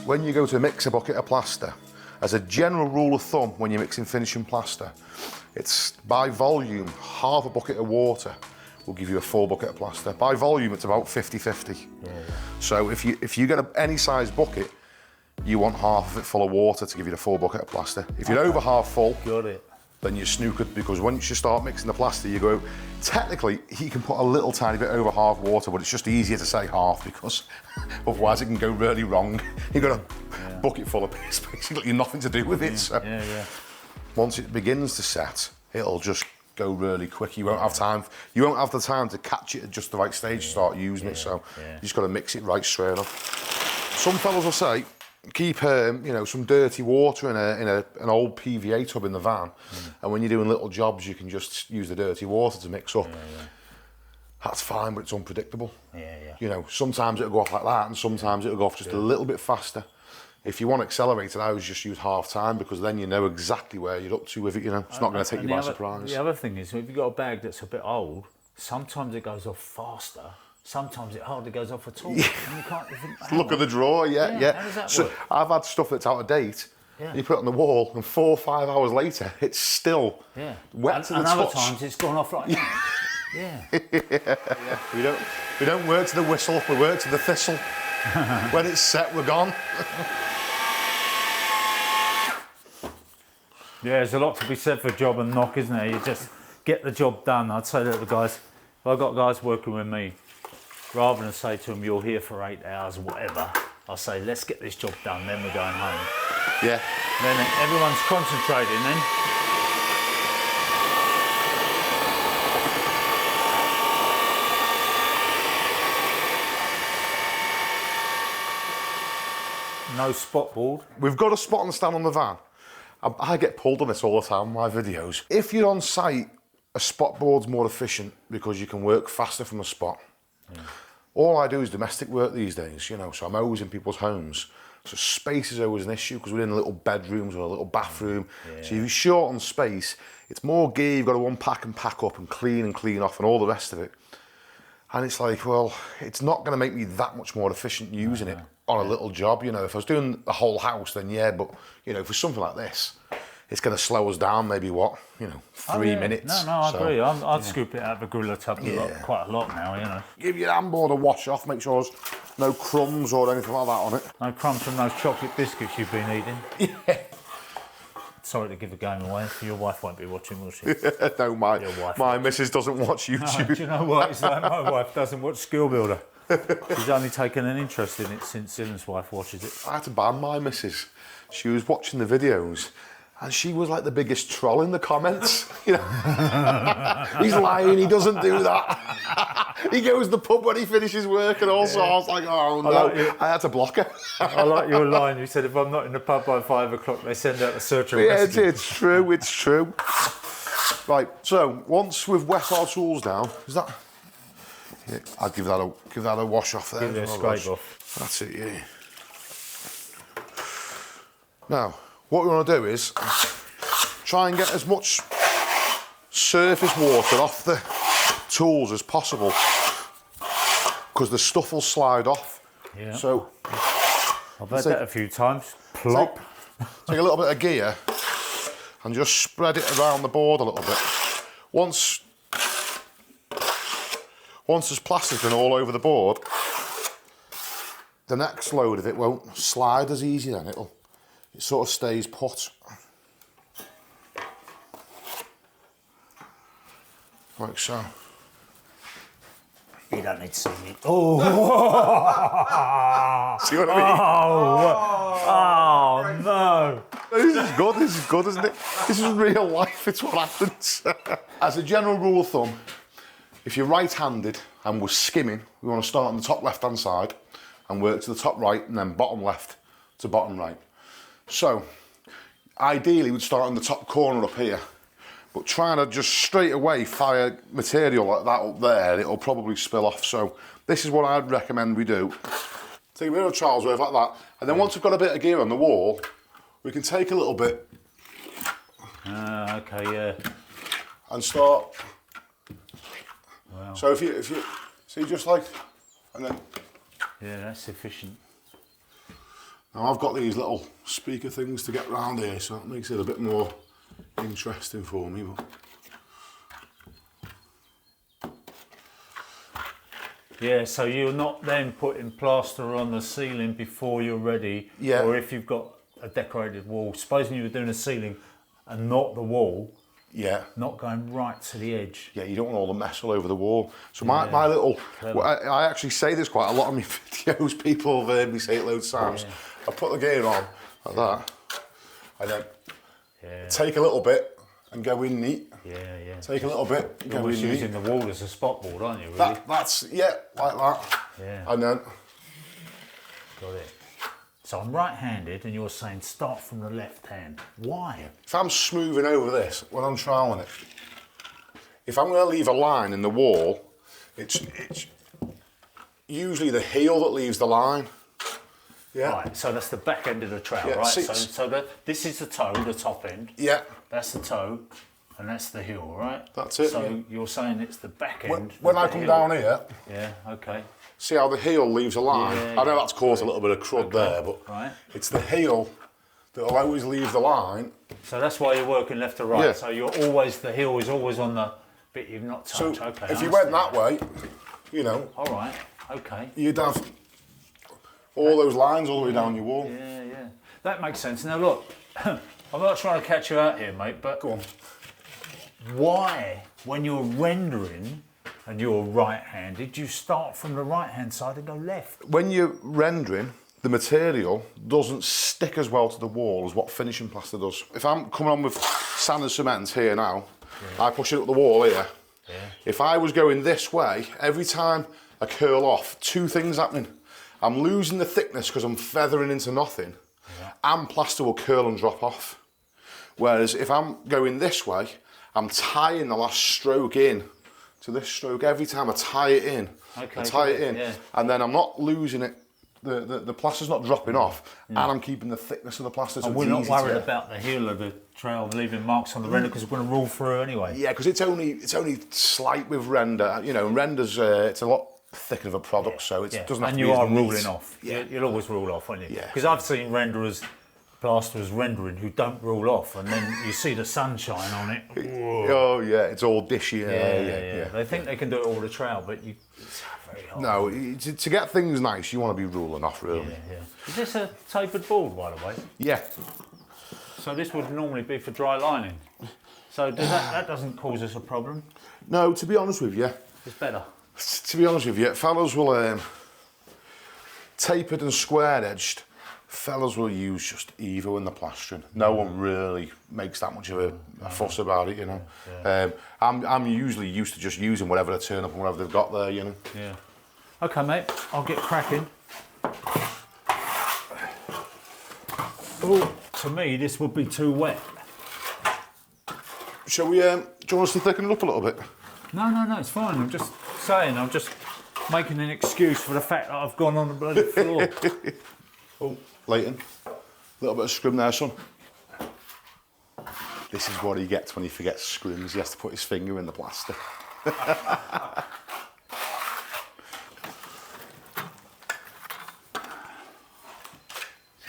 when you go to mix a bucket of plaster, as a general rule of thumb, when you're mixing finishing plaster, it's by volume, half a bucket of water will give you a full bucket of plaster. By volume, it's about 50-50. Yeah. So if you get any size bucket, you want half of it full of water to give you the full bucket of plaster. If you're over half full, then you're snookered, because once you start mixing the plaster, you go, technically, you can put a little tiny bit over half water, but it's just easier to say half, because otherwise it can go really wrong. You've got a bucket full of basically nothing to do with it. So once it begins to set, it'll just go really quick. You won't have time. You won't have the time to catch it at just the right stage to start using it. So you just got to mix it right straight up. Some fellas will say, keep you know, some dirty water in an old PVA tub in the van, and when you're doing little jobs, you can just use the dirty water to mix up. That's fine, but it's unpredictable. You know, sometimes it'll go off like that, and sometimes it'll go off just a little bit faster. If you want accelerated, I always just use half time, because then you know exactly where you're up to with it. You know, it's not going to take you by surprise. The other thing is, if you've got a bag that's a bit old, sometimes it goes off faster. Sometimes it hardly goes off at all. And you can't even look at the drawer. How does that work? I've had stuff that's out of date. You put it on the wall, and 4 or 5 hours later, it's still wet to the touch. And other times it's gone off like that. We don't work to the whistle. We work to the thistle. When it's set, we're gone. Yeah, there's a lot to be said for job and knock, isn't there? You just get the job done. I'd say that to the guys, if I've got guys working with me, rather than say to them, you're here for 8 hours or whatever, I'll say, let's get this job done, then we're going home. Yeah. Then everyone's concentrating then. No spot board. We've got a spot on the stand on the van. I get pulled on this all the time in my videos. If you're on site, a spot board's more efficient because you can work faster from a spot. All I do is domestic work these days, you know, so I'm always in people's homes. So space is always an issue, because we're in little bedrooms or a little bathroom. So if you're short on space, it's more gear you've got to unpack and pack up and clean off and all the rest of it. And it's like, well, it's not going to make me that much more efficient using it on a little job. You know, if I was doing the whole house, then yeah, but, you know, for something like this, it's going to slow us down maybe, 3 minutes. No, I agree. I'd scoop it out of the gorilla tub quite a lot now, you know. Give your handboard a wash off, make sure there's no crumbs or anything like that on it. No crumbs from those chocolate biscuits you've been eating. Sorry to give the game away, your wife won't be watching, will she? No, my missus doesn't watch YouTube. No, do you know what? It's like my wife doesn't watch Skill Builder. She's only taken an interest in it since Dylan's wife watches it. I had to ban my missus. She was watching the videos, and she was like the biggest troll in the comments. You know, he's lying, he doesn't do that. He goes to the pub when he finishes work and all sorts. I was like, oh no, I had to block her. I like your line, you said if I'm not in the pub by 5 o'clock, they send out the search and rescue. It's true. Right, so once we've wet our tools down, is that? Yeah, I'd give that a wash off there. Give it a scrape off. That's it, yeah. Now, what we want to do is try and get as much surface water off the tools as possible, because the stuff will slide off. Yeah. So I've had that a few times. Plop. Take a little bit of gear and just spread it around the board a little bit. Once there's plastic and all over the board, the next load of it won't slide as easy then, it sort of stays put. Like so. You don't need to see me. Oh! See what I mean? Oh no! This is good, isn't it? This is real life, it's what happens. As a general rule of thumb, if you're right-handed and we're skimming, we want to start on the top left-hand side and work to the top right, and then bottom left to bottom right. So, ideally we'd start on the top corner up here, but trying to just straight away fire material like that up there, it'll probably spill off. So this is what I'd recommend we do. Take a bit of trowels worth like that, and then once we've got a bit of gear on the wall, we can take a little bit. Okay, yeah. And start. Wow. So if you see, just like, and then. Yeah, that's efficient. Now I've got these little speaker things to get round here, so that makes it a bit more interesting for me. But Yeah, so you're not then putting plaster on the ceiling before you're ready. Yeah. Or if you've got a decorated wall, supposing you were doing a ceiling and not the wall, yeah, not going right to the edge. yeah, you don't want all the mess all over the wall. So my little, well, I actually say this quite a lot on my videos. People have heard me say it loads of times. Yeah. I put the gear on like that, and then Yeah, take a little bit and go in neat. yeah. Take a little bit, You're go almost in neat. using the wall as a spot board, aren't you, really? That's, yeah, like that. Yeah. And then, Got it. So I'm right-handed and you're saying start from the left hand. Why? if I'm smoothing over this, when I'm troweling it, if I'm going to leave a line in the wall, it's usually the heel that leaves the line. Yeah. Right, so that's the back end of the trowel, Yeah, right? six. So this is the toe, the top end. Yeah. That's the toe, and that's the heel, right? That's it, So yeah. you're saying it's the back end. When with I the come heel. down here, Yeah, okay. see how the heel leaves a line? Yeah, I know that's caused a little bit of crud there, but Right. it's the heel that'll always leave the line. So that's why you're working left to right. Yeah. So you're always, the heel is always on the bit you've not So touched. Okay. if I you went understand. that way, you know, All right, okay. you'd have all those lines all the way down your wall. Yeah. That makes sense. Now look, I'm not trying to catch you out here, mate, but Go on. why, when you're rendering and you're right-handed, you start from the right-hand side and go left? When you're rendering, the material doesn't stick as well to the wall as what finishing plaster does. If I'm coming on with sand and cement here now, I push it up the wall here. Yeah. If I was going this way, every time I curl off, two things happening. I'm losing the thickness because I'm feathering into nothing, and plaster will curl and drop off. Whereas if I'm going this way, I'm tying the last stroke in to this stroke. Every time I tie it in, Okay, I tie it good, in, yeah. and then I'm not losing it. The plaster's not dropping off, and I'm keeping the thickness of the plaster. So And it's we're not easy to worried get. about the heel of the trowel leaving marks on the render because we're going to rule through anyway. Yeah, because it's only slight with render. You know, render's it's a lot thicker of a product, so it doesn't have and to you be as are neat. ruling off. Yeah. You'll always rule off, won't you? Yeah. Because I've seen renderers, plasterers rendering who don't rule off, and then you see the sunshine on it. Whoa. Oh yeah, it's all dishy. Yeah. They think they can do it all the trowel, but it's very hard. No, to get things nice, you want to be ruling off, really. Yeah. Is this a tapered board, by the way? Yeah. So this would normally be for dry lining. So does that doesn't cause us a problem? No, to be honest with you, It's better. fellas will tapered and square edged. Fellas will use just either in the plastering. No one really makes that much of a fuss about it, you know. Yeah. I'm usually used to just using whatever they turn up and whatever they've got there, you know. Yeah. Okay, mate. I'll get cracking. Oh, to me, this would be too wet. Shall we? Do you want us to thicken it up a little bit? No, it's fine. I'm just saying. I'm just making an excuse for the fact that I've gone on the bloody floor. Oh, Leighton, a little bit of scrim there, son. This is what he gets when he forgets scrims. He has to put his finger in the plaster.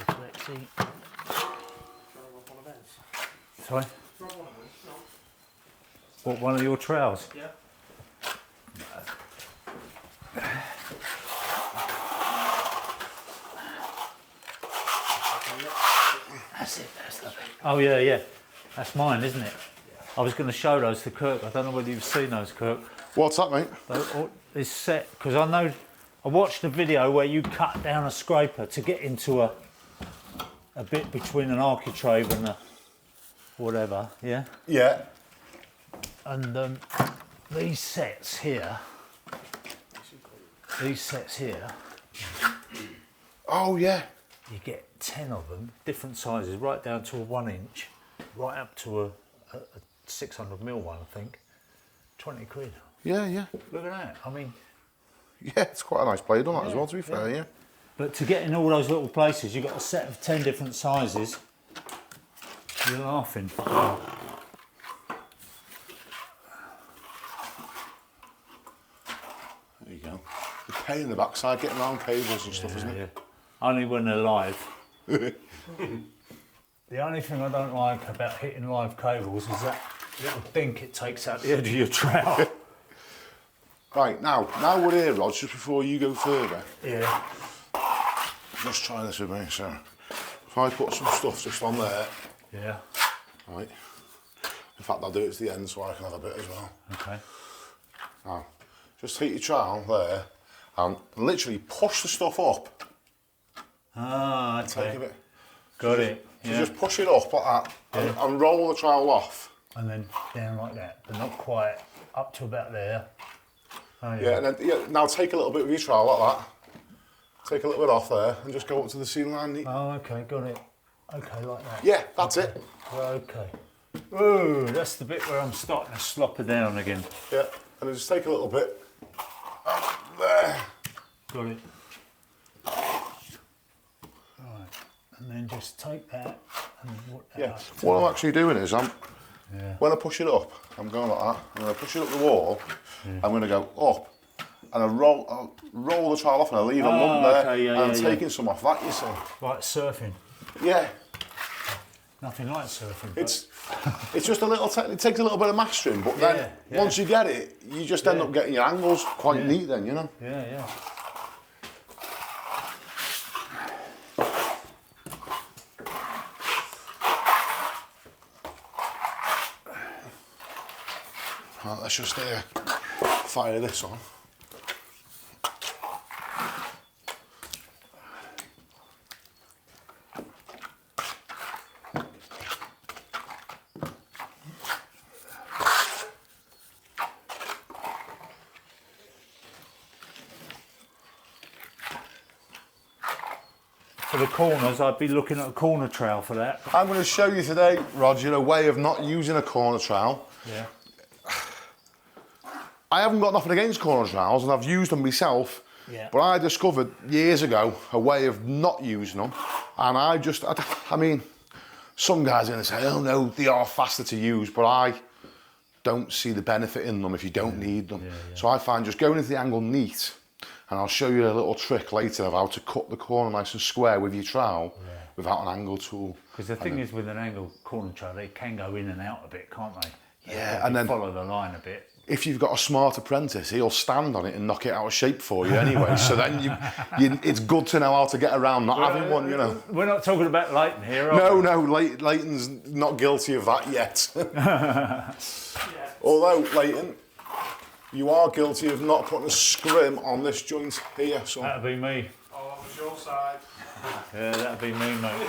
Let's see. Sorry? What, one of your trowels? Yeah. That's it, that's the Oh yeah. That's mine, isn't it? I was going to show those to Kirk. I don't know whether you've seen those, Kirk. What's that, mate? This set, because I watched a video where you cut down a scraper to get into a bit between an architrave and a whatever, yeah? Yeah. And these sets here, Oh, yeah. you get 10 of them, different sizes, right down to a 1 inch, right up to a 600mm one, I think. 20 quid. Yeah. Look at that. I mean, Yeah, it's quite a nice blade on that as well, to be fair, yeah. but to get in all those little places, you've got a set of 10 different sizes. You're laughing. There you go. The pain in the backside, getting around cables and stuff, isn't it? Yeah. Only when they're live. The only thing I don't like about hitting live cables is that little dink it takes out the edge of your trowel. Right, now we're here, Rod, just before you go further. Yeah. Just try this with me, so if I put some stuff just on there. Yeah. Right. In fact, I'll do it to the end so I can have a bit as well. Okay. Now, just take your trowel there and literally push the stuff up. Ah, okay. Take a bit. Got it. So Yeah. just push it up like that and roll the trowel off. And then down like that, but not quite up to about there. Oh, Yeah, and then now take a little bit of your trowel like that. Take a little bit off there and just go up to the seam line. Oh, okay, got it. Okay, like that. Yeah, that's it. Okay. Oh, that's the bit where I'm starting to slop it down again. Yeah, and then just take a little bit up there. Got it. Right, and then just take that and work that Yeah, up. what I'm actually doing is Yeah. when I push it up, I'm going like that. And when I push it up the wall, I'm going to go up. And I'll roll the trowel off and I leave a lump there. okay, yeah, and I'm yeah, taking some off that, you see. Like surfing. Yeah, Nothing like surfing. but- it's just a little, it takes a little bit of mastering, but then Yeah. once you get it, you just end up getting your angles quite neat then, you know. Yeah, yeah. Right, let's just fire this on. For the corners, I'd be looking at a corner trowel for that. I'm going to show you today, Roger, a way of not using a corner trowel. Yeah. I haven't got nothing against corner trowels and I've used them myself, Yeah. but I discovered years ago a way of not using them, and I mean, some guys are going to say, oh no, they are faster to use, but I don't see the benefit in them if you don't need them. So I find just going into the angle neat, and I'll show you a little trick later of how to cut the corner nice and square with your trowel without an angle tool. Because the thing is with an angle corner trowel, they can go in and out a bit, can't they? Yeah, and then follow the line a bit. if you've got a smart apprentice, he'll stand on it and knock it out of shape for you anyway. So then it's good to know how to get around not having one, you know. We're not talking about Leighton here, are No, we? no, Leighton's not guilty of that yet. Although, Leighton, you are guilty of not putting a scrim on this joint here. So That'd be me. Oh, that was your side. Yeah, that'd be me, mate.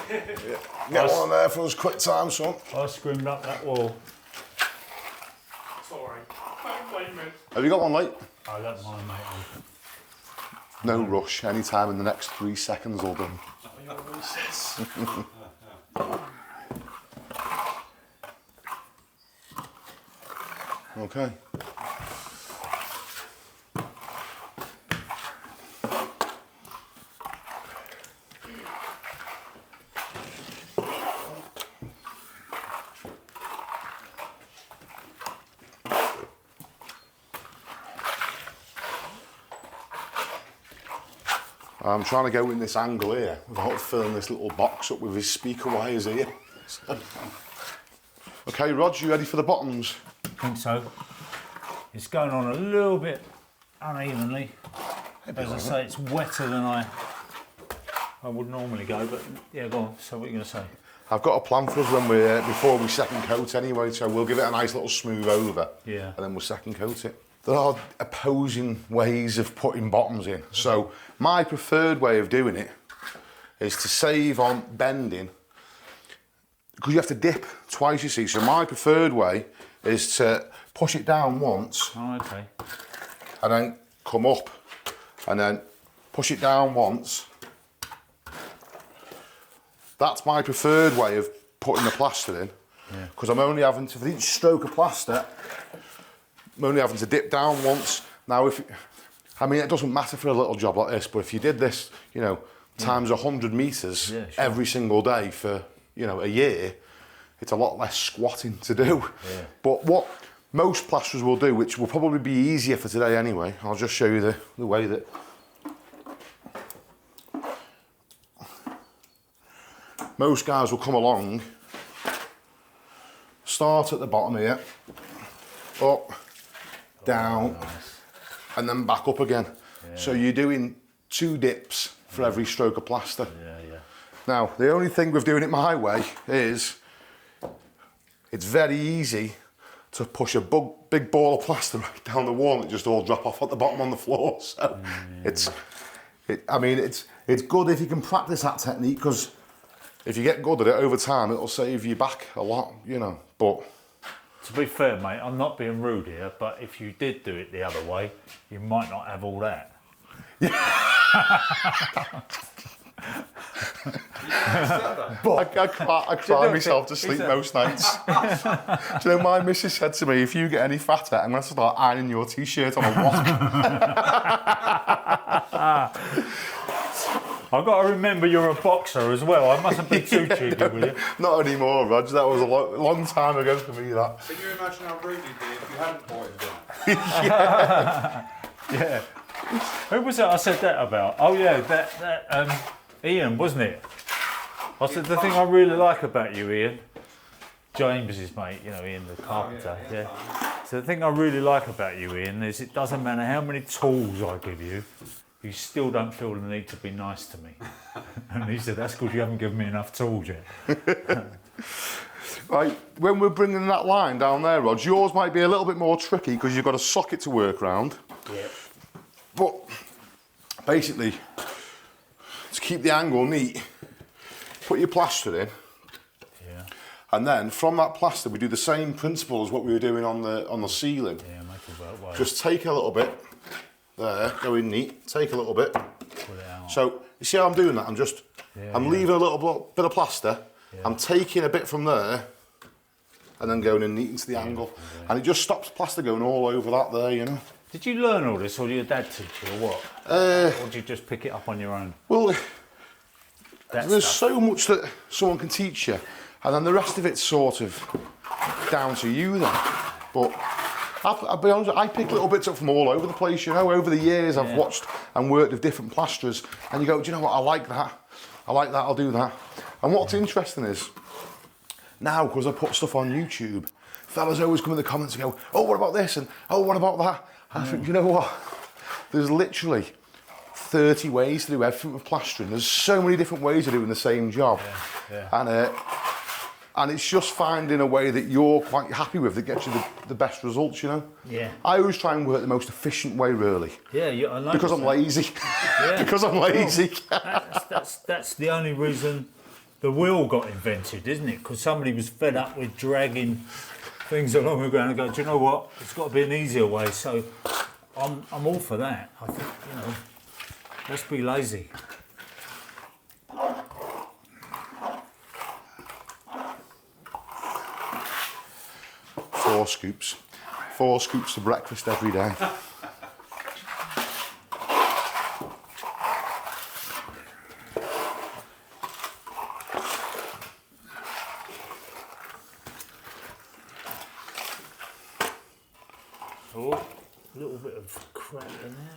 get one there for us quick time, son. I scrimmed up that wall. Sorry. Don't blame me. Have you got one, mate? I don't mind, mate. No rush. Any time in the next 3 seconds will do. Okay. I'm trying to go in this angle here without filling this little box up with his speaker wires here. Okay, Rog, you ready for the bottoms? I think so. It's going on a little bit unevenly. As I say, it's wetter than I would normally go, but yeah, go on. So what are you going to say? I've got a plan for us when we're before we second coat anyway, so we'll give it a nice little smooth over. Yeah. And then we'll second coat it. There are opposing ways of putting bottoms in. So my preferred way of doing it is to save on bending, because you have to dip twice, you see. So my preferred way is to push it down once Oh, okay. and then come up and then push it down once. That's my preferred way of putting the plaster in, because I'm only having to, for each stroke of plaster, I'm only having to dip down once. Now, I mean, it doesn't matter for a little job like this, but if you did this, you know, times 100 metres sure. every single day for, you know, a year, it's a lot less squatting to do. Yeah. But what most plasterers will do, which will probably be easier for today anyway, I'll just show you the way that. most guys will come along, start at the bottom here, up, down, and then back up again. So you're doing 2 dips for every stroke of plaster. Now, the only thing with doing it my way is it's very easy to push a big ball of plaster right down the wall and it just all drop off at the bottom on the floor. So it's good if you can practice that technique, because if you get good at it over time, it'll save you back a lot, you know. But to be fair, mate, I'm not being rude here, but if you did do it the other way, you might not have all that. But I cry myself to sleep most nights. Do you know, my missus said to me, if you get any fatter, I'm going to start ironing your t-shirt on a wok. I've got to remember you're a boxer as well. I mustn't be too cheeky with you. Not anymore, Roger. That was a long time ago for me, that. Can you imagine how rude you'd be if you hadn't bought it done? Yeah. Who was it I said that about? Oh yeah, that Ian, wasn't it? I said the thing I really like about you, Ian, James's mate, you know, Ian the carpenter. So the thing I really like about you, Ian, is it doesn't matter how many tools I give you, you still don't feel the need to be nice to me. And he said, that's because you haven't given me enough tools yet. Right, when we're bringing that line down there, Rog, yours might be a little bit more tricky because you've got a socket to work around. Yeah. But basically, to keep the angle neat, put your plaster in. Yeah. And then from that plaster, we do the same principle as what we were doing on the ceiling. Yeah, make it work well. Just take a little bit, there, go in neat, take a little bit. Pull it out. So, you see how I'm doing that? I'm leaving a little bit of plaster, I'm taking a bit from there, and then going in neat into the angle. And it just stops plaster going all over that there, you know. Did you learn all this, or did your dad teach you, or what? Or did you just pick it up on your own? Well, there's so much that someone can teach you, and then the rest of it's sort of down to you then. But I'll be honest, I pick little bits up from all over the place, you know. Over the years, I've watched and worked with different plasterers, and you go, do you know what, I like that, I'll do that. And what's interesting is, now, because I put stuff on YouTube, fellas always come in the comments and go, oh, what about this, and oh, what about that? I think, you know what, there's literally 30 ways to do everything with plastering. There's so many different ways of doing the same job. And it's just finding a way that you're quite happy with that gets you the best results, you know? Yeah. I always try and work the most efficient way, really. Yeah, I like because I'm lazy. Because I'm lazy. That's the only reason the wheel got invented, isn't it? Because somebody was fed up with dragging things along the ground and go, do you know what? It's got to be an easier way. So I'm all for that. I think, you know, let's be lazy. 4 scoops. 4 scoops for breakfast every day. Oh, a little bit of crap in there.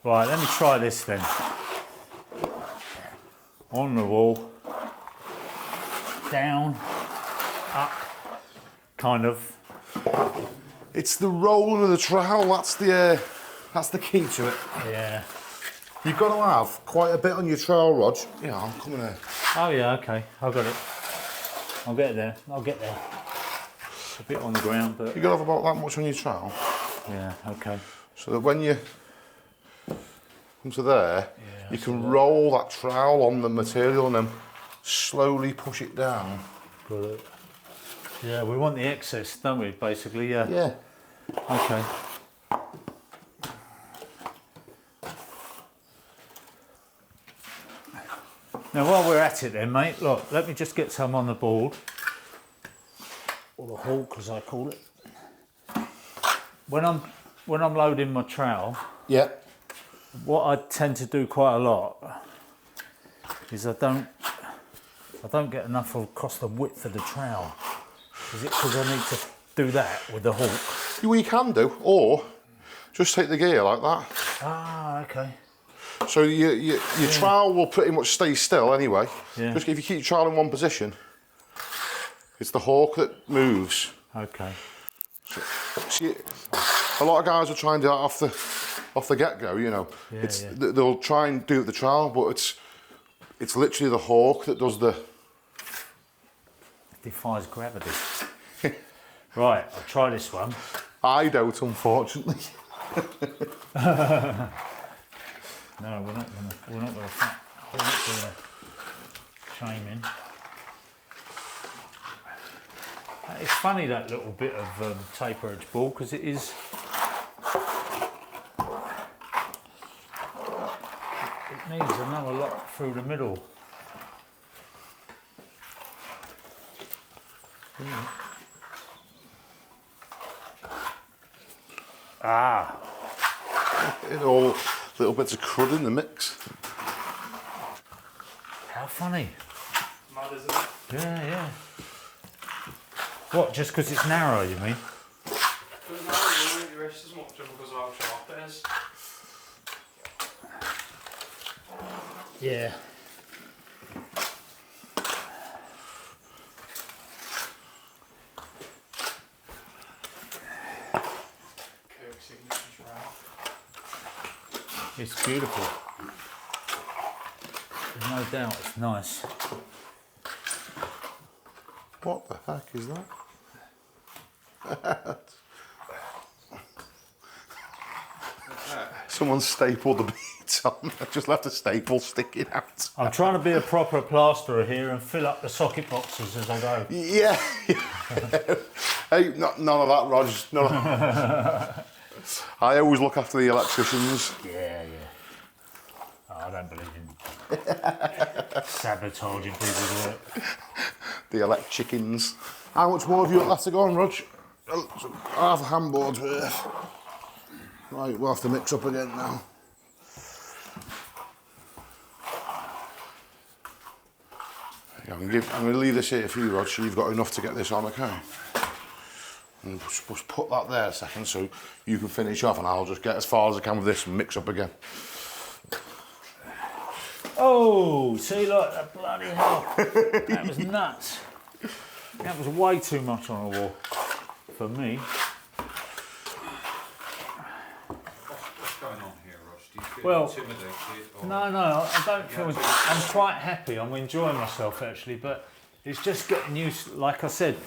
Right, let me try this then. On the wall, down, up, kind of. It's the rolling of the trowel, that's the key to it. Yeah. You've got to have quite a bit on your trowel, Rog. Yeah, I'm coming here. Oh yeah, okay, I've got it. I'll get there, I'll get there. A bit on the ground, but... You've got to have about that much on your trowel. Yeah, okay. So that when you come to there, you can roll that trowel on the material and then slowly push it down. Got it. Yeah, we want the excess, don't we, basically, yeah. Yeah. Okay. Now while we're at it then, mate, look, let me just get some on the board. Or the hawk, as I call it. when I'm loading my trowel, Yeah. what I tend to do quite a lot is I don't get enough across the width of the trowel. Is it because I need to do that with the hook? You can do, or just take the gear like that. Ah, okay. So your trowel will pretty much stay still anyway. Yeah. Just if you keep your trowel in one position, it's the hawk that moves. Okay. See, a lot of guys will try and do that off the get-go, you know. Yeah, They'll try and do it with the trowel, but it's literally the hawk that does the... Defies gravity. Right, I'll try this one. I don't, unfortunately. No, we're not gonna shame in. It's funny, that little bit of taper edge ball, because it is. It needs another lot through the middle. Ah. All little bits of crud in the mix. How funny. Mad, isn't it? Yeah. What, just because it's narrow, you mean? Because now you don't make your wrist as much because of how sharp it is. Yeah. Kirk signature trowel. It's beautiful. There's no doubt it's nice. What the heck is that? Someone stapled the beads on. I just left a staple sticking out. I'm trying to be a proper plasterer here and fill up the socket boxes as I go. Yeah. Hey, none of that, Roger. None of that. I always look after the electricians. Yeah. Oh, I don't believe in sabotaging people's work. The electricians. How much more have you got left to go on, Rog? Half a handboard worth. Right, we'll have to mix up again now. I'm going to leave this here for you, Rog, so you've got enough to get this on, okay? And just put that there a second so you can finish off, and I'll just get as far as I can with this and mix up again. Oh, see, look, that bloody hell. That was nuts. That was way too much on the wall for me. What's going on here, Ross? Do you feel Well, intimidated? Or No, I don't feel. I'm quite happy. I'm enjoying myself actually, but it's just getting used. Like I said,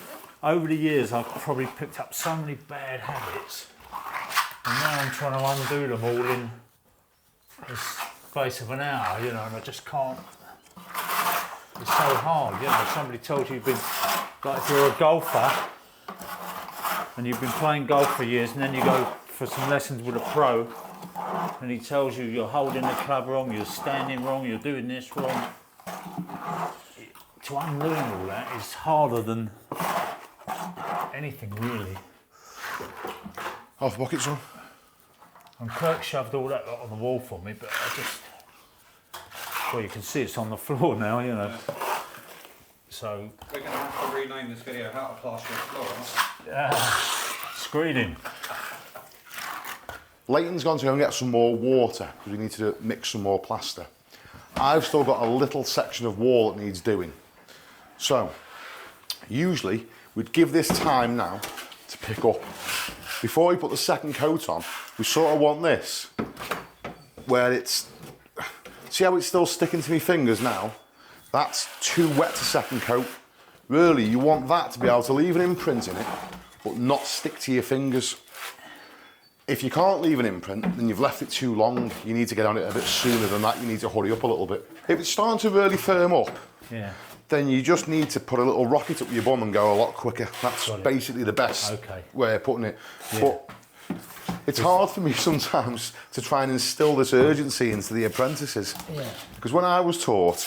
over the years, I've probably picked up so many bad habits, and now I'm trying to undo them all in the space of an hour. You know, and I just can't. It's so hard. You know, somebody told you you've been, like, if you're a golfer and you've been playing golf for years, and then you go for some lessons with a pro. And he tells you you're holding the club wrong, you're standing wrong, you're doing this wrong. To unlearn all that is harder than anything really. Half a bucket, son. And Kirk shoved all that on the wall for me, but I just... Well, you can see it's on the floor now, you know. So... We're going to have to rename this video How to Plaster a Floor, aren't we? Screening. Leighton's gone to go and get some more water because we need to mix some more plaster. I've still got a little section of wall that needs doing. So, usually we'd give this time now to pick up. Before we put the second coat on, we sort of want this, where it's, see how it's still sticking to my fingers now? That's too wet to second coat. Really, you want that to be able to leave an imprint in it, but not stick to your fingers. If you can't leave an imprint, then you've left it too long. You need to get on it a bit sooner than that. You need to hurry up a little bit. If it's starting to really firm up, then you just need to put a little rocket up your bum and go a lot quicker. That's basically the best way of putting it. Yeah. But it's hard for me sometimes to try and instill this urgency into the apprentices. Because when I was taught,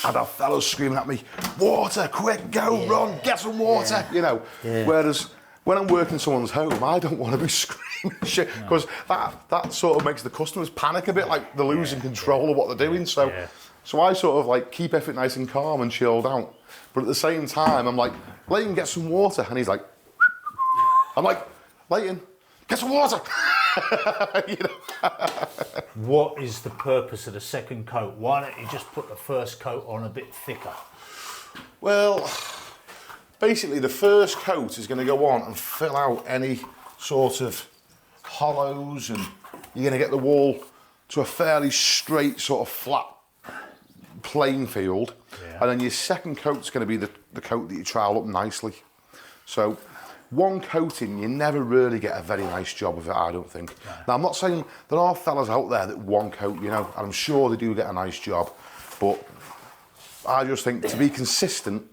I'd have fellows screaming at me, water, quick, go, run, get some water, you know. Whereas when I'm working in someone's home, I don't want to be screaming shit because that sort of makes the customers panic a bit, like they're losing control of what they're doing. So I sort of like keep everything nice and calm and chilled out. But at the same time, I'm like, Leighton, get some water. And he's like, I'm like, Leighton, get some water. You know? What is the purpose of the second coat? Why don't you just put the first coat on a bit thicker? Well, basically the first coat is going to go on and fill out any sort of hollows, and you're going to get the wall to a fairly straight sort of flat playing field. And then your second coat's going to be the coat that you trowel up nicely. So one coating, you never really get a very nice job of it, I don't think. Now, I'm not saying there are fellas out there that one coat, you know, and I'm sure they do get a nice job, but I just think to be consistent,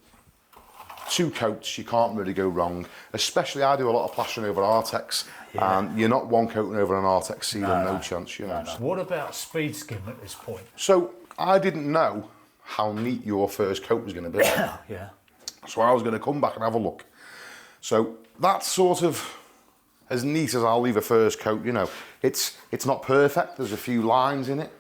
2 coats, you can't really go wrong. Especially, I do a lot of plastering over Artex, and you're not one coating over an Artex sealer, no chance, you know. What about speed skim at this point? So I didn't know how neat your first coat was going to be. So I was going to come back and have a look. So that's sort of as neat as I'll leave a first coat, you know. It's not perfect, there's a few lines in it,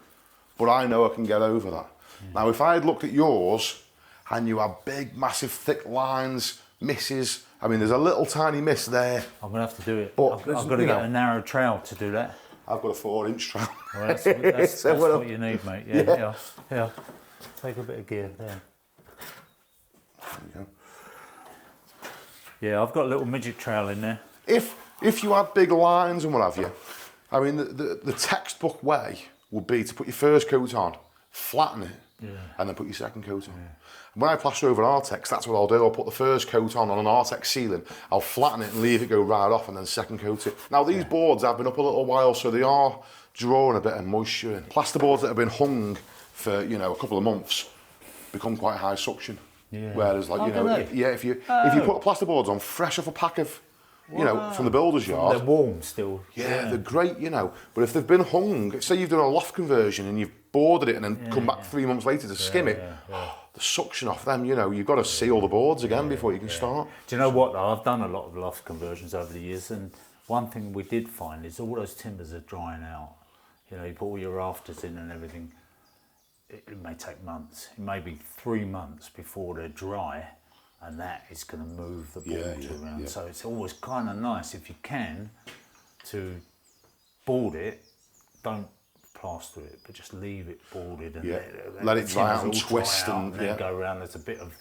but I know I can get over that. Now, if I had looked at yours and you had big, massive, thick lines, misses, I mean, there's a little tiny miss there. I'm going to have to do it. But I've got to get a narrow trowel to do that. I've got a 4-inch trowel. Well, that's what you need, mate. Yeah. Take a bit of gear there. There you go. Yeah, I've got a little midget trowel in there. If you had big lines and what have you, I mean, the textbook way would be to put your first coat on, flatten it, and then put your second coat on. When I plaster over Artex, that's what I'll do. I'll put the first coat on an Artex ceiling, I'll flatten it and leave it go right off, and then second coat it. Now, these boards have been up a little while, so they are drawing a bit of moisture in. Plaster boards that have been hung for, you know, a couple of months become quite high suction. Whereas, like, you know, if you put plasterboards on fresh off a pack of, you know, from the builder's yard, they're warm still. they're great, you know. But if they've been hung, say you've done a loft conversion and you've boarded it and then come back 3 months later to skim it, the suction off them, you know, you've got to seal the boards again before you can start. Do you know what though? I've done a lot of loft conversions over the years, and one thing we did find is all those timbers are drying out. You know, you put all your rafters in and everything. It may take months. It may be 3 months before they're dry, and that is going to move the boards around. So it's always kind of nice if you can to board it. Don't plaster it, but just leave it boarded and let it dry out and twist and then go around. There's a bit of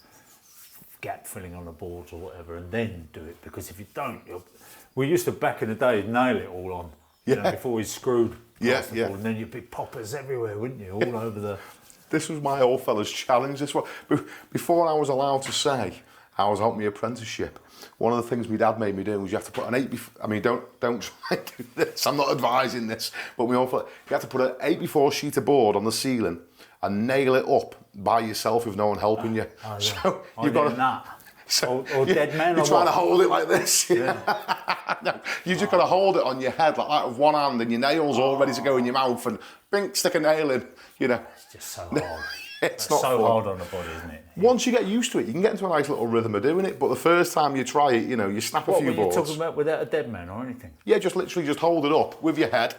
gap filling on the boards or whatever, and then do it. Because if you don't, we used to back in the day nail it all on. You know, before we screwed plasterboard, and then you'd be poppers everywhere, wouldn't you? All over the. This was my old fella's challenge. This one, before I was allowed to say I was out my apprenticeship, one of the things my dad made me do was you have to put an 8x4. I mean, don't try and do this. I'm not advising this, but my old fella, you have to put an 8x4 sheet of board on the ceiling and nail it up by yourself with no one helping you. So you've got to. So or dead man. You're trying to hold it like this. No, you just got to hold it on your head like that with one hand, and your nails all ready to go in your mouth, and bink, stick a nail in. You know. It's just so hard. It's not so fun. hard on the body, isn't it? Once you get used to it, you can get into a nice little rhythm of doing it. But the first time you try it, you know, you snap a few boards. What were you talking about without a dead man or anything? Yeah, just literally just hold it up with your head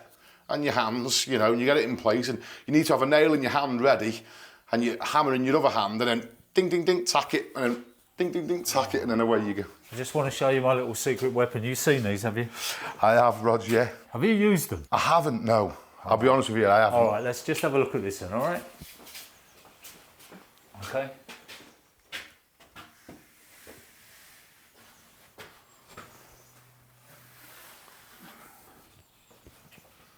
and your hands, you know, and you get it in place. And you need to have a nail in your hand ready, and you hammer in your other hand, and then ding, ding, ding, tack it, and then ding, ding, ding, tack it, and then away you go. I just want to show you my little secret weapon. You've seen these, have you? I have, Roger. Yeah. Have you used them? I haven't, no. I'll be honest with you, I haven't. All right, let's just have a look at this then, all right? Okay.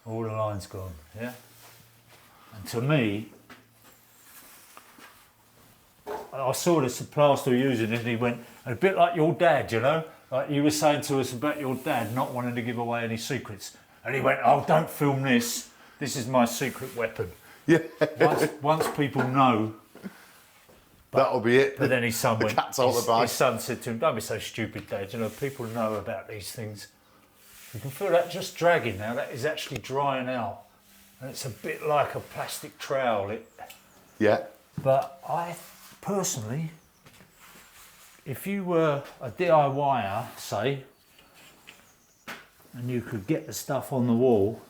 All the lines gone, yeah? And to me, I saw this plasterer using it, and he went, a bit like your dad, you know? Like you were saying to us about your dad not wanting to give away any secrets. And he went, oh, don't film this. This is my secret weapon. Yeah. Once people know. That'll be it. But then his son went, cat's out the bag. His son said to him, don't be so stupid, Dad. You know, people know about these things. You can feel that just dragging now. That is actually drying out. And it's a bit like a plastic trowel. Yeah. But I personally, if you were a DIYer, say, and you could get the stuff on the wall,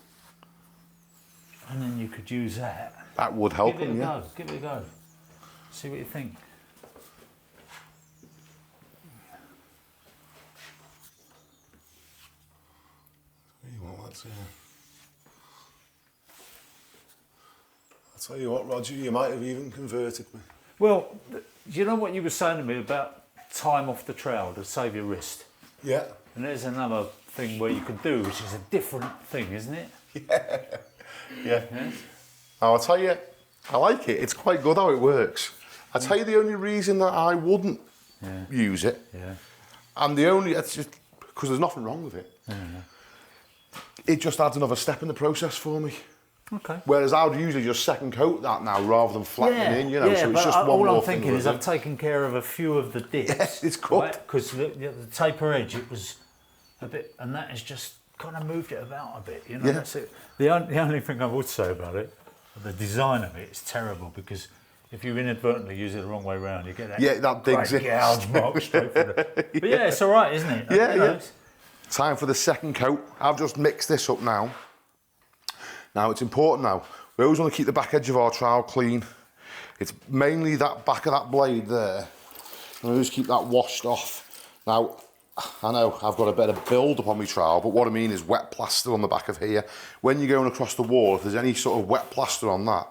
and then you could use that. That would help Give it him, a yeah. go. Give it a go. See what you think. I'll tell you what, Roger, you might have even converted me. Well, do you know what you were saying to me about time off the trowel to save your wrist? Yeah. And there's another thing where you can do, which is a different thing, isn't it? Yeah. Yes? I'll tell you, I like it. It's quite good how it works. I'll tell you the only reason that I wouldn't use it, and it's just because there's nothing wrong with it. It just adds another step in the process for me. Okay. Whereas I would usually just second coat that now rather than flattening in, you know, so it's just one all more I'm thing. thinking is I've taken care of a few of the dips. Yes, it's good. Because the taper edge, it was a bit, and that has just kind of moved it about a bit, you know. Yeah. That's it. The only thing I would say about it, the design of it is terrible, because if you inadvertently use it the wrong way around, you get that digs great in. gouge mark straight through the... But yeah, it's all right, isn't it? Yeah, You know, yeah. Time for the second coat. I've just mixed this up now. Now it's important now. We always want to keep the back edge of our trowel clean. It's mainly that back of that blade there. And I just keep that washed off. Now, I know I've got a bit of build up on my trowel, but what I mean is wet plaster on the back of here. When you're going across the wall, if there's any sort of wet plaster on that,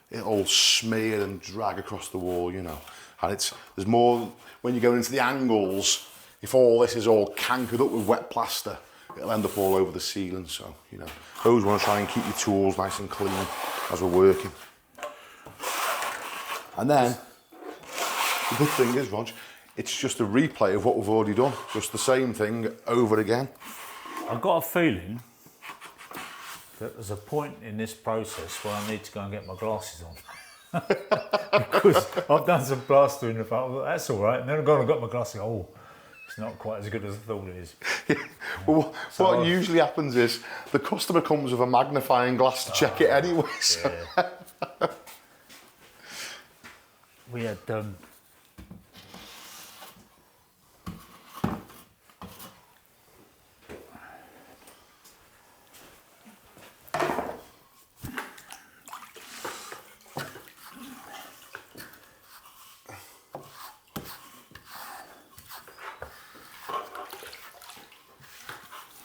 it'll smear and drag across the wall, you know. And there's more, when you're going into the angles, if all this is all cankered up with wet plaster, it'll end up all over the ceiling. So, you know, always want to try and keep your tools nice and clean as we're working. And then, the good thing is, Rog, it's just a replay of what we've already done. Just the same thing over again. I've got a feeling that there's a point in this process where I need to go and get my glasses on. Because I've done some plastering and I thought, well, that's all right. And then I've gone and got my glasses. Oh, it's not quite as good as I thought it is. Yeah. Well, what usually happens is the customer comes with a magnifying glass to check it anyway. So. Yeah. We had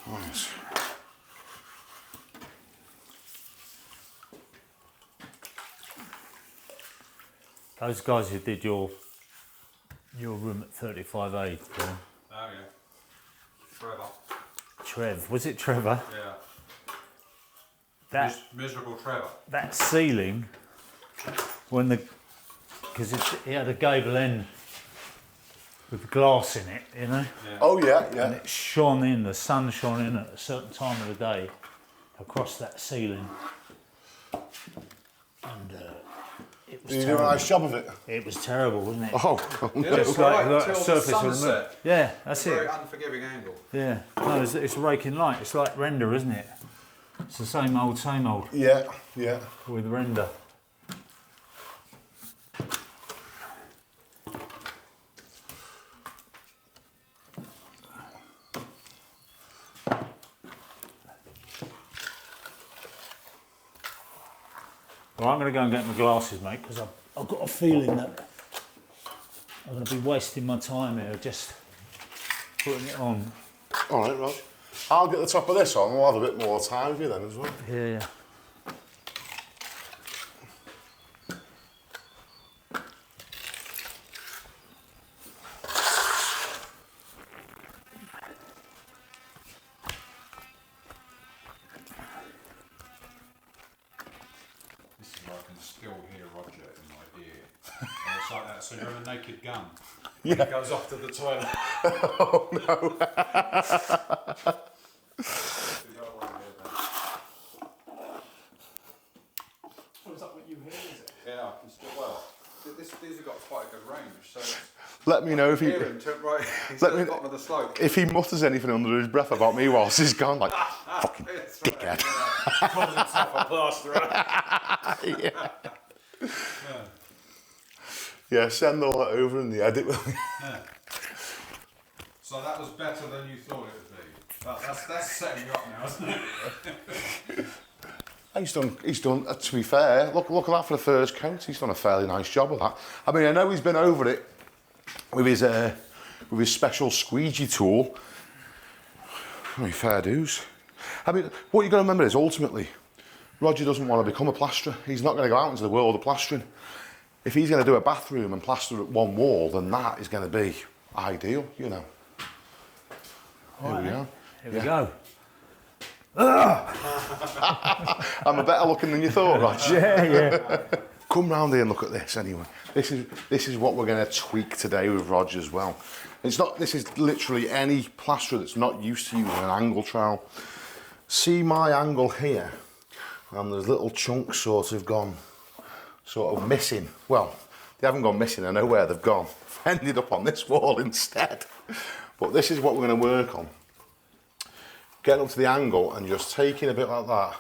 Nice. those guys who did your room at 35A. Oh yeah. Trevor. Trev, was it Trevor? Yeah. That Miserable Trevor. that ceiling, because he had a gable end with glass in it, you know. Yeah. Oh yeah, And yeah. it shone in, the sun shone in at a certain time of the day across that ceiling. And it was Did you do a terrible. nice job of it? It was terrible, wasn't it? Oh, Yeah, no. it's Just like right a till the surface of the sunset. moon. Yeah, that's Very it. unforgiving angle. Yeah, no, it's raking light. It's like render, isn't it? It's the same old Yeah, yeah. with render. Well, I'm going to go and get my glasses, mate, because I've got a feeling that I'm going to be wasting my time here just putting it on. All right, Rog. I'll get the top of this on. We'll have a bit more time with you then as well. Yeah. This is where I can still hear Roger in my ear. And it's like that, so you're a naked gun. Yeah. It goes off to the toilet. Oh no. Was that what you hear, is it? Yeah, I can still, well, these have got quite a good range, so Let me know if he hear him turn right, he's Let at the me- bottom of the slope. if he mutters anything under his breath about me whilst he's gone, like fucking It's dickhead. Yeah. Calls himself a plasterer. yeah. Yeah. Yeah, send all that over in the edit. Yeah. So that was better than you thought it would be? That's setting you up now, isn't it? He's done, to be fair, look at that for the first coat. He's done a fairly nice job of that. I mean, I know he's been over it with his special squeegee tool. I mean, fair dues. I mean, what you've got to remember is, ultimately, Roger doesn't want to become a plasterer. He's not going to go out into the world of plastering. If he's going to do a bathroom and plaster at one wall, then that is going to be ideal, you know. Here we go. Here we go. I'm a better looking than you thought, Roger. Yeah. Come round here and look at this anyway. This is what we're going to tweak today with Roger as well. This is literally any plasterer that's not used to using an angle trowel. See my angle here, and there's little chunks sort of missing. Well, they haven't gone missing, I know where they've gone. Ended up on this wall instead. But this is what we're going to work on. Getting up to the angle and just taking a bit like that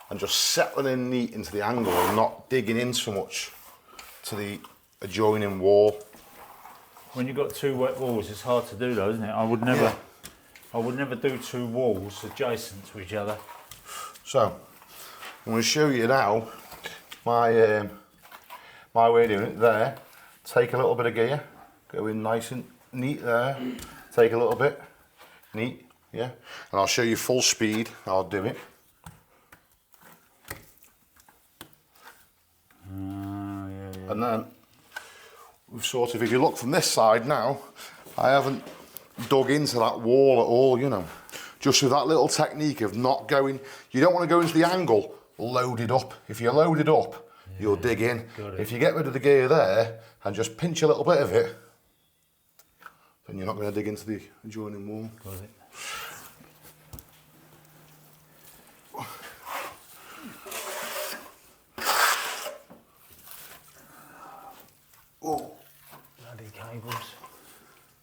and just settling in neat into the angle and not digging in so much to the adjoining wall. When you've got two wet walls, it's hard to do though, isn't it? I would never do two walls adjacent to each other. So, I'm going to show you now my way of doing it. There, take a little bit of gear, go in nice and neat there, take a little bit, neat, yeah, and I'll show you full speed, I'll do it. Yeah. And then, we've sort of, if you look from this side now, I haven't dug into that wall at all, you know. Just with that little technique of not going, you don't want to go into the angle loaded up. If you're loaded up, you'll dig in. If you get rid of the gear there and just pinch a little bit of it, then you're not going to dig into the adjoining wall. Got it. Oh. Bloody cables.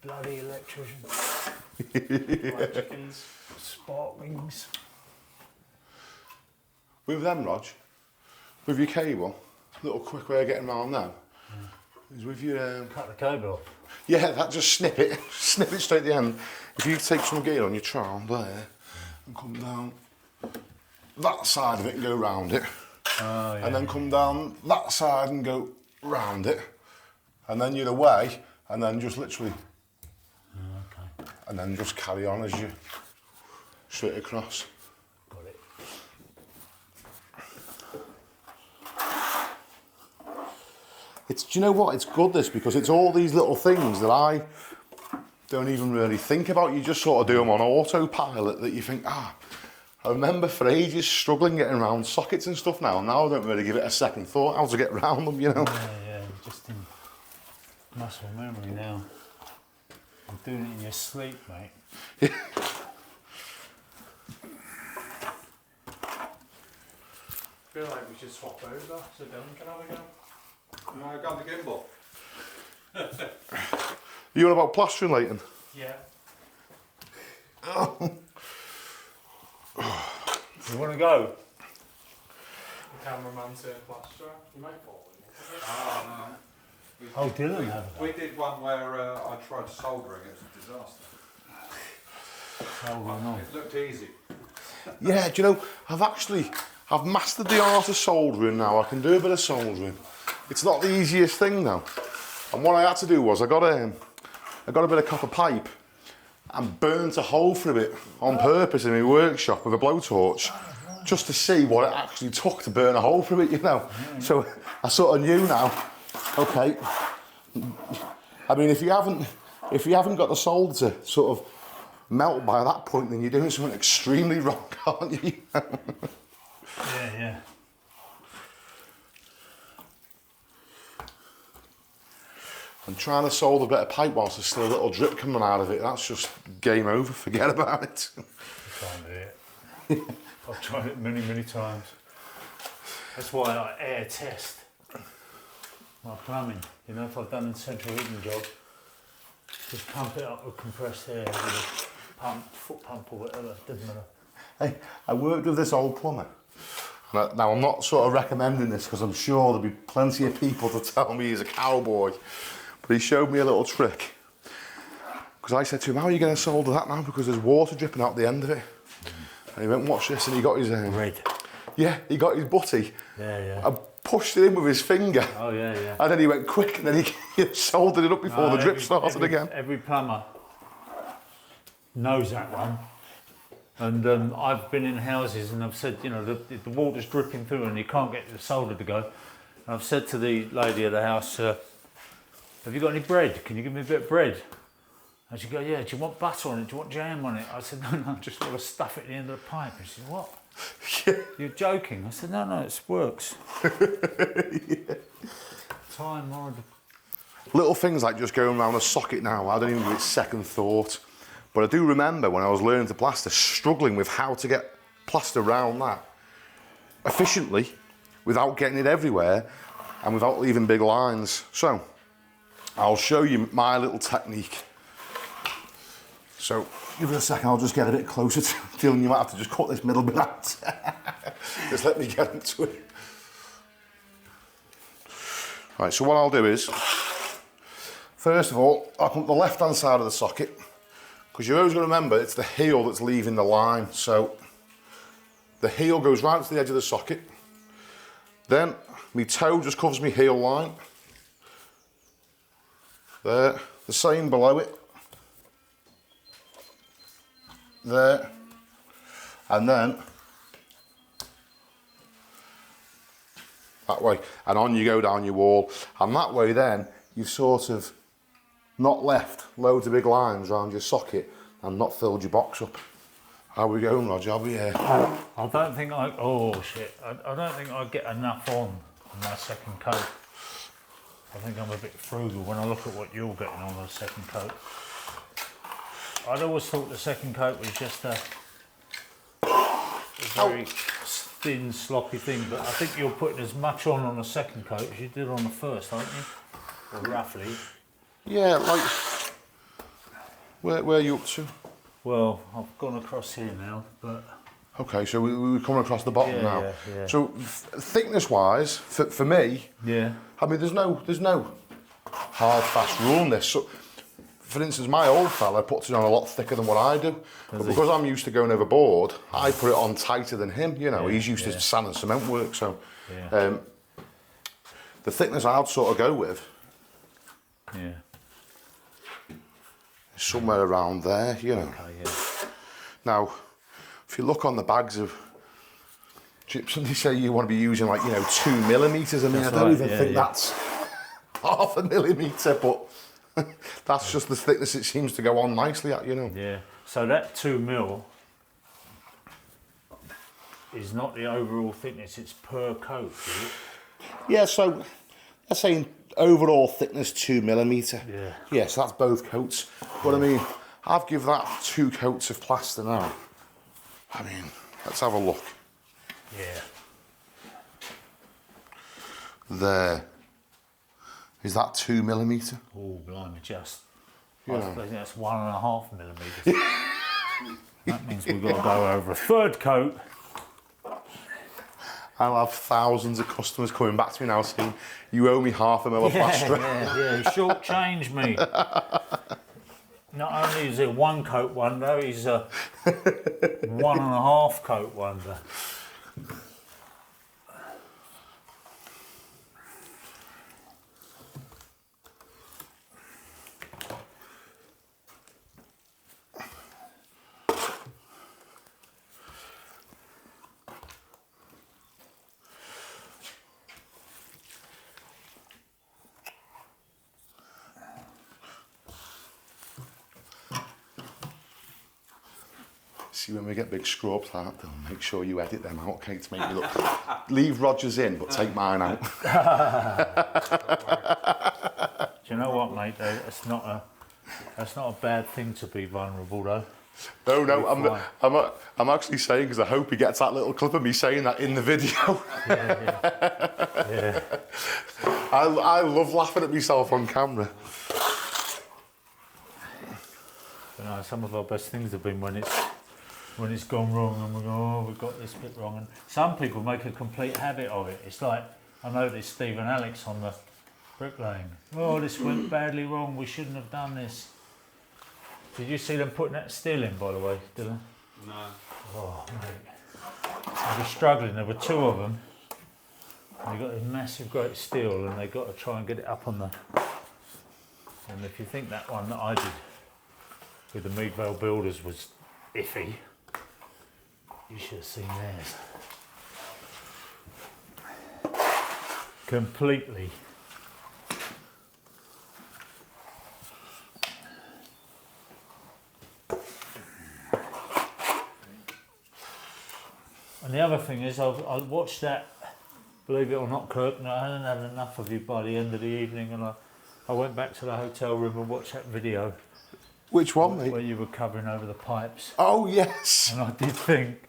Bloody electricians. Chickens. Sparklings. With them, Rog, with your cable, a little quick way of getting around now is with your... Cut the cable off. Yeah, that just snip it straight at the end. If you take some gear on your trowel there and come down that side of it and go round it, and then come down that side and go round it, and then you're away, and then just literally, and then just carry on as you straight across. Got it. Do you know what? It's good this, because it's all these little things that I don't even really think about. You just sort of do them on autopilot, that you think, I remember for ages struggling getting around sockets and stuff now. Now I don't really give it a second thought how to get around them, you know. Yeah, just in muscle memory now. You're doing it in your sleep, mate. Yeah. I feel like we should swap over so Dylan can have a go. You want to go on the gimbal? You on about plastering, Leighton? Yeah. You want to go? The cameraman turned plasterer. You might fall in. Oh, Dylan have We did one where I tried soldering. It was a disaster. It looked easy. Yeah, do you know, I've mastered the art of soldering now. I can do a bit of soldering. It's not the easiest thing though. And what I had to do was, I got a bit of copper pipe and burnt a hole through it on purpose in my workshop with a blowtorch, just to see what it actually took to burn a hole through it, you know. So I sort of knew now, okay. I mean, if you haven't got the solder to sort of melt by that point, then you're doing something extremely wrong, aren't you? Yeah. And trying to solder a bit of pipe whilst there's still a little drip coming out of it, that's just game over, forget about it. I can't do it. I've tried it many times. That's why I air test my plumbing. You know, if I've done a central heating job, just pump it up with compressed air with a pump, foot pump or whatever, doesn't matter. I worked with this old plumber. Now I'm not sort of recommending this because I'm sure there'll be plenty of people to tell me he's a cowboy, but he showed me a little trick. Because I said to him, how are you going to solder that now? Because there's water dripping out the end of it. And he went, watch this, and he got his... Red. Yeah, he got his butty. Yeah. And pushed it in with his finger. Oh, yeah. And then he went quick, and then he soldered it up before the drip started again. Every plumber knows that one. And I've been in houses and I've said, you know, the water's dripping through and you can't get the solder to go. And I've said to the lady of the house, have you got any bread? Can you give me a bit of bread? And she go, yeah, do you want butter on it? Do you want jam on it? I said, no, I just want to stuff it at the end of the pipe. And she said, what? You're joking? I said, no, it works. Time hard. Little things like just going around a socket now, I don't even give it second thought. But I do remember when I was learning to plaster, struggling with how to get plaster around that efficiently, without getting it everywhere, and without leaving big lines. So, I'll show you my little technique. So, give it a second, I'll just get a bit closer to feeling you might have to just cut this middle bit out. Just let me get into it. Right, so what I'll do is, first of all, I'll come to the left-hand side of the socket, because you're always going to remember it's the heel that's leaving the line. So the heel goes right to the edge of the socket. Then my toe just covers my heel line. There, the same below it. There. And then that way. And on you go down your wall. And that way then you've sort of not left loads of big lines around your socket and not filled your box up. How are we going, Roger? I'll be here. I don't think I don't think I get enough on my second coat. I think I'm a bit frugal when I look at what you're getting on the second coat. I'd always thought the second coat was just a very thin, sloppy thing, but I think you're putting as much on the second coat as you did on the first, aren't you? Or roughly. Yeah, like, where are you up to? Well, I've gone across here now, but... Okay, so we're coming across the bottom now. Yeah. So, thickness-wise, for me, yeah. I mean, there's no hard, fast rule on this. So, for instance, my old fella puts it on a lot thicker than what I do. But because I'm used to going overboard, I put it on tighter than him. You know, he's used to sand and cement work, so... the thickness I'd sort of go with... Yeah. Somewhere around there, you know. Okay, yeah. Now, if you look on the bags of gypsum, they say you want to be using like, 2 millimetres. I mean, I don't even think that's half a millimetre, but that's just the thickness it seems to go on nicely at, Yeah, so that 2 mil is not the overall thickness, it's per coat, is it? Yeah, so let's say overall thickness 2 millimetre. Yeah. Yeah, so that's both coats. But I mean, I've given that 2 coats of plaster now. I mean, let's have a look. Yeah. There. Is that 2 millimetre? Oh, blimey, just. Yeah. I think that's 1.5 millimetres. That means we've got to go over a third coat. I'll have thousands of customers coming back to me now saying, you owe me half a mil of plaster. Yeah, he shortchanged me. Not only is it 1 coat wonder, he's a 1.5 coat wonder. See, when we get big scrubs like that, they'll make sure you edit them out, okay, to make me look. Leave Roger's in, but take mine out. Do you know what, mate? Though that's not a bad thing to be vulnerable, though. No, I'm actually saying because I hope he gets that little clip of me saying that in the video. Yeah. I love laughing at myself on camera. You know, some of our best things have been when it's gone wrong and we go, oh, we've got this bit wrong. And some people make a complete habit of it. It's like, I noticed Steve and Alex on the bricklaying. Oh, this went badly wrong, we shouldn't have done this. Did you see them putting that steel in, by the way, Dylan? No. Oh, mate. They were struggling. There were two of them. They got this massive, great steel, and they got to try and get it up on the. And if you think that one that I did with the Meadvale Builders was iffy, you should have seen theirs. Completely. And the other thing is, I watched that, believe it or not, Kirk, and I hadn't had enough of you by the end of the evening, and I went back to the hotel room and watched that video. Which one, mate? Where you were covering over the pipes. Oh, yes. And I did think,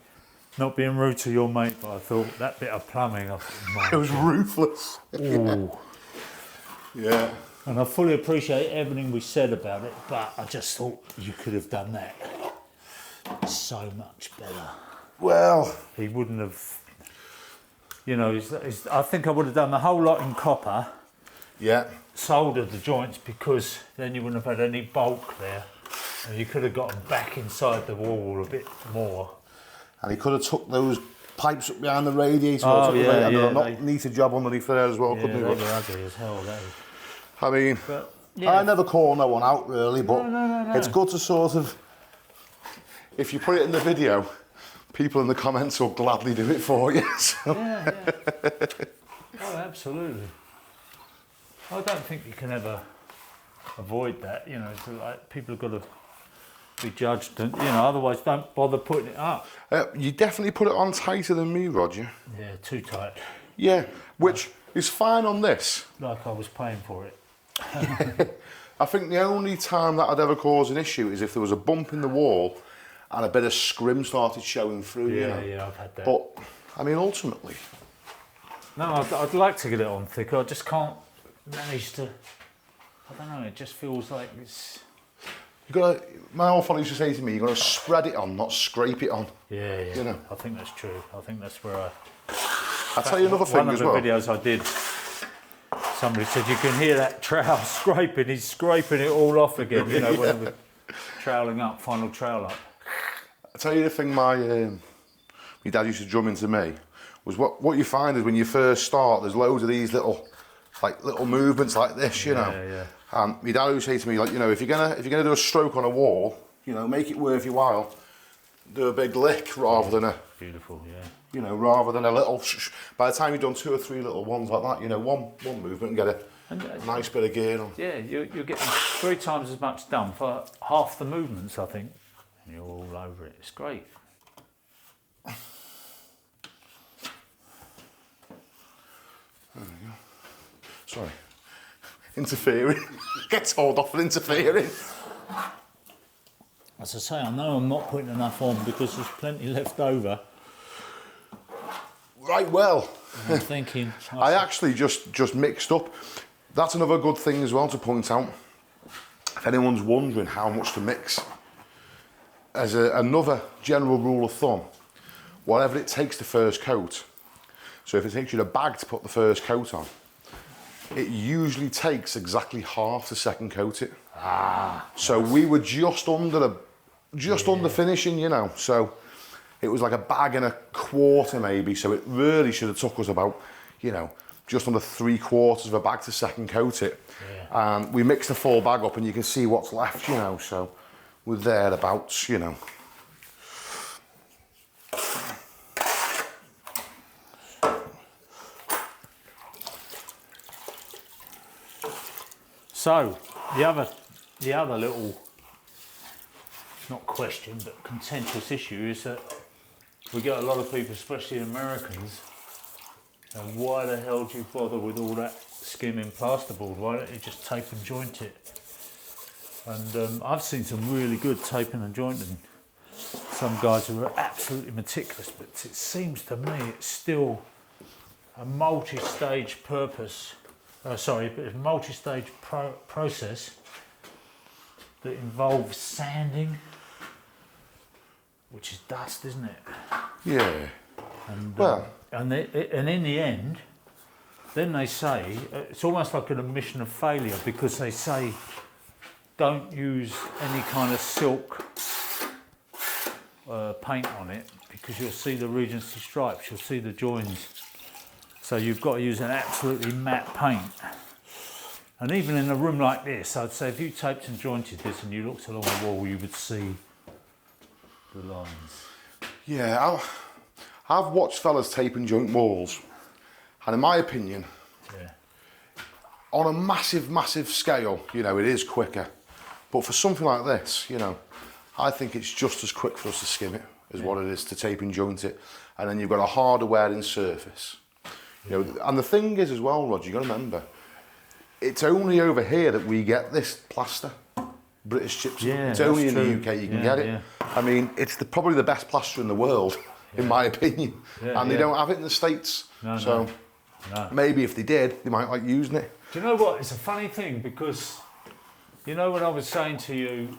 not being rude to your mate, but I thought that bit of plumbing, I thought, It was ruthless. ooh. Yeah. And I fully appreciate everything we said about it, but I just thought you could have done that so much better. Well, He wouldn't have, you know, I think I would have done the whole lot in copper, yeah. soldered the joints, because then you wouldn't have had any bulk there, and you could have gotten back inside the wall a bit more. And he could have took those pipes up behind the radiator. Oh, yeah, and yeah, a not neater job underneath there as well, Yeah, couldn't they he? were ugly as hell, they. I mean, But, yeah. I never call no one out really, but No. it's good to sort of, if you put it in the video, people in the comments will gladly do it for you. So. Yeah. Oh, absolutely. I don't think you can ever avoid that, you know, so like people have got to be judged, and, you know, otherwise don't bother putting it up. You definitely put it on tighter than me, Roger. Yeah, too tight. Yeah, which is fine on this. Like I was paying for it. I think the only time that I'd ever cause an issue is if there was a bump in the wall and a bit of scrim started showing through, you know. Yeah, I've had that. But, I mean, ultimately, No, I'd like to get it on thicker, I just can't manage to, I don't know, it just feels like it's... you gotta, my old father used to say to me, you've got to spread it on, not scrape it on. Yeah, You know. I think that's true. I think that's where I'll tell you another thing one as of the well. videos I did, somebody said you can hear that trowel scraping, he's scraping it all off again, you know, when we're troweling up, final trowel up. I'll tell you the thing my dad used to drum into me, was what you find is when you first start, there's loads of these little movements like this, you know. Yeah. And my dad always say to me, like, you know, if you're gonna do a stroke on a wall, you know, make it worth your while. Do a big lick rather than a, Beautiful, yeah. you know, rather than a little. By the time you've done 2 or 3 little ones like that, you know, one movement and get a nice bit of gear on. Yeah, you're getting 3 times as much done for half the movements, I think. And you're all over it. It's great. There we go. Sorry. Interfering. Get told off for interfering. As I say, I know I'm not putting enough on because there's plenty left over. Right, well. And I'm thinking... I actually just mixed up. That's another good thing as well to point out. If anyone's wondering how much to mix, as another general rule of thumb, whatever it takes the first coat. So if it takes you a bag to put the first coat on, it usually takes exactly half the second coat it. So we were just under finishing, you know. So it was like a bag and a quarter maybe. So it really should have took us about, you know, just under 3/4 of a bag to second coat it. Yeah. And we mixed the full bag up and you can see what's left, you know. So we're thereabouts, you know. So, the other little, not question, but contentious issue is that we get a lot of people, especially Americans, and why the hell do you bother with all that skimming plasterboard? Why don't you just tape and joint it? And I've seen some really good taping and jointing. Some guys who are absolutely meticulous, but it seems to me it's still a multi-stage multi-stage process that involves sanding, which is dust, isn't it? Yeah. And, Well. and in the end, then they say, it's almost like an admission of failure, because they say don't use any kind of silk paint on it, because you'll see the Regency stripes, you'll see the joins. So you've got to use an absolutely matte paint. And even in a room like this, I'd say if you taped and jointed this and you looked along the wall, you would see the lines. Yeah, I've watched fellas tape and joint walls, and in my opinion, Yeah. on a massive, massive scale, you know, it is quicker. But for something like this, you know, I think it's just as quick for us to skim it as what it is to tape and joint it. And then you've got a harder wearing surface. You know, and the thing is as well, Roger, you got to remember, it's only over here that we get this plaster, British gypsum. Yeah, it's only in that's the true. UK you can Yeah, get it. yeah. I mean, it's probably the best plaster in the world, in my opinion. Yeah, and they don't have it in the States. No, so no. maybe if they did, they might like using it. Do you know what? It's a funny thing, because you know what I was saying to you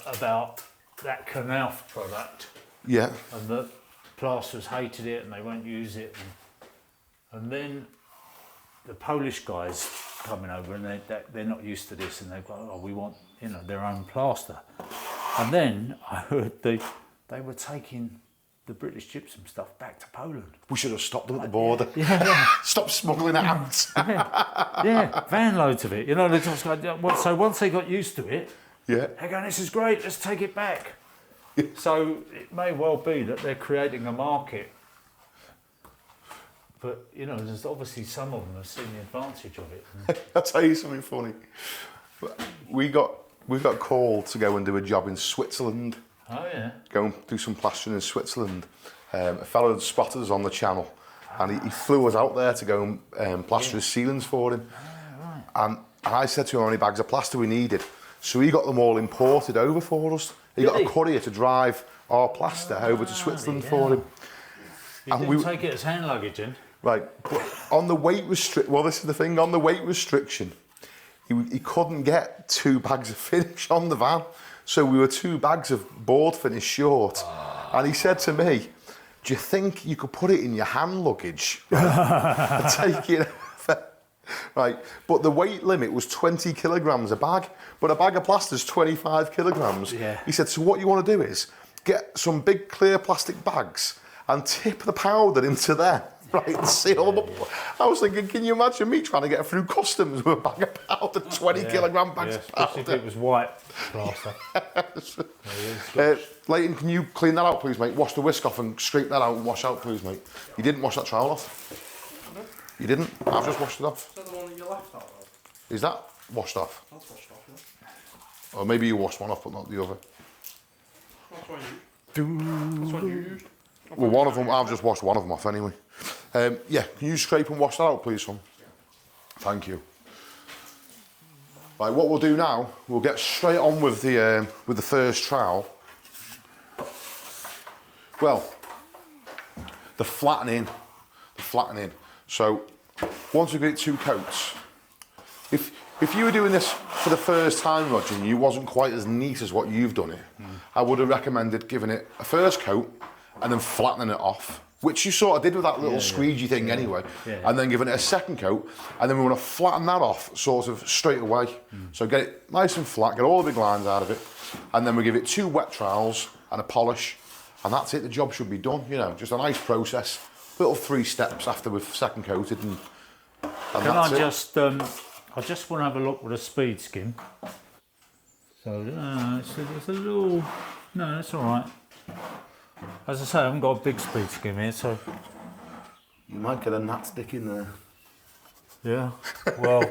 about that Knauf product, Yeah. and the plasterers hated it and they won't use it, and then the Polish guys coming over and they're not used to this, and they've got, oh, we want, you know, their own plaster. And then I heard they were taking the British gypsum stuff back to Poland. We should have stopped them at the border. Yeah. Stop smuggling it out. Yeah, van loads of it. You know, they just like, so once they got used to it, Yeah. they're going, this is great, let's take it back. So it may well be that they're creating a market, but you know, there's obviously some of them have seen the advantage of it. I'll tell you something funny. We got called to go and do a job in Switzerland. Oh yeah. Go and do some plastering in Switzerland. A fellow had spotted us on the channel, and he flew us out there to go and plaster his ceilings for him. And I said to him how many bags of plaster we needed. So he got them all imported over for us. He got a courier to drive our plaster over to Switzerland for him. You didn't take it as hand luggage in? Right, but on the weight restriction, well, this is the thing, on the weight restriction, he couldn't get 2 bags of finish on the van. So we were 2 bags of board finish short. And he said to me, do you think you could put it in your hand luggage? Right, and take it over? Right, but the weight limit was 20 kilograms a bag, but a bag of plaster is 25 kilograms. Yeah. He said, so what you want to do is get some big clear plastic bags and tip the powder into there, right, and seal them up. I was thinking, can you imagine me trying to get through customs with a bag of powder, 20 kilogram bags of especially powder? if it was white plaster. Leighton, can you clean that out, please, mate? Wash the whisk off and scrape that out and wash out, please, mate. You didn't wash that trowel off. You didn't? I've just washed it off. Is that the one that you left out of? Is that washed off? That's washed off, yeah. Or maybe you washed one off, but not the other. That's one you used. Well, one of them, I've just washed one of them off anyway. Yeah, can you scrape and wash that out, please, son? Thank you. Right, what we'll do now, we'll get straight on with the first trowel. Well, the flattening. So, once we get 2 coats, if you were doing this for the first time, Roger, and you wasn't quite as neat as what you've done it, I would have recommended giving it a first coat and then flattening it off, which you sort of did with that little squeegee thing anyway, and then giving it a second coat, and then we want to flatten that off sort of straight away. So get it nice and flat, get all the big lines out of it, and then we give it 2 wet trowels and a polish, and that's it, the job should be done, you know, just a nice process, little 3 steps after we've second coated, and Can that's I it. I just want to have a look with a speed skim. So it's a little, no, that's all right. As I say, I haven't got a big speed skim here, so You might get a gnat stick in there. yeah. Well,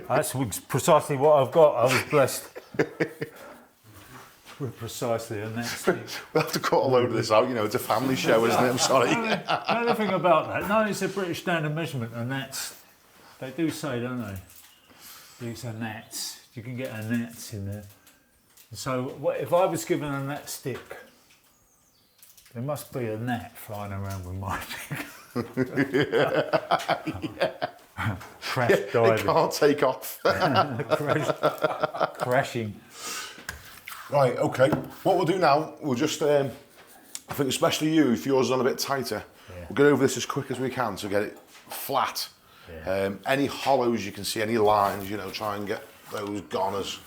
that's precisely what I've got. I was blessed with precisely a net stick. We'll have to cut a load of this out, you know, it's a family show, isn't it? I'm sorry. Know anything about that? No, it's a British standard measurement, and that's, they do say, don't they? Use a gnats. You can get a gnats in there. So what, if I was given a gnat stick, there must be a gnat flying around with my thing. Crash diving. It can't take off. Crashing. Right, okay. What we'll do now, we'll just, I think especially you, if yours is on a bit tighter, we'll get over this as quick as we can to get it flat. Yeah. Any hollows you can see, any lines, you know, try and get those gone as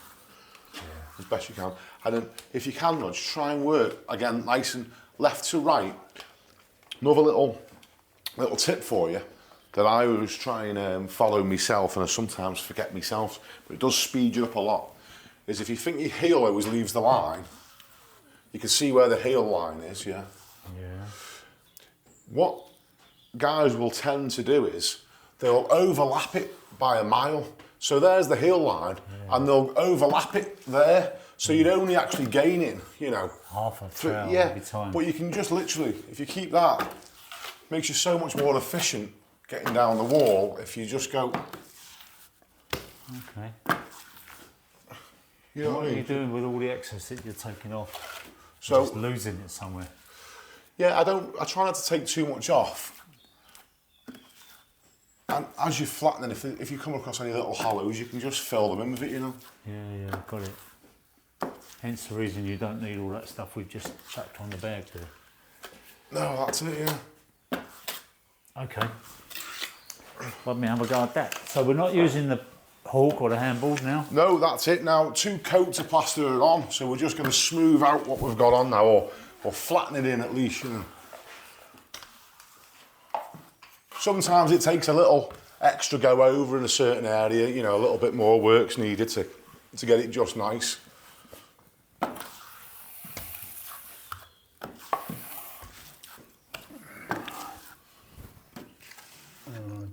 as best you can. And then if you can, just try and work, again, nice and left to right. Another little tip for you that I always try and follow myself, and I sometimes forget myself, but it does speed you up a lot, is if you think your heel always leaves the line, you can see where the heel line is, yeah? Yeah. What guys will tend to do is they'll overlap it by a mile. So there's the heel line, and they'll overlap it there. So you'd only actually gaining, you know, half a trowel every time. But you can just literally, if you keep that, makes you so much more efficient getting down the wall if you just go. Okay. You know what what I are mean? you doing with all the excess that you're taking off? So just losing it somewhere. Yeah, I try not to take too much off. And as you flatten, if you come across any little hollows, you can just fill them in with it, you know. Yeah, got it. Hence the reason you don't need all that stuff we've just chucked on the bag there. No, that's it, yeah. Okay. Let me have a go at that. So we're not using the hook or the handboard now? No, that's it. Now, 2 coats of plaster are on, so we're just going to smooth out what we've got on now, or flatten it in at least, you know. Sometimes it takes a little extra go over in a certain area, you know, a little bit more work's needed to get it just nice. Oh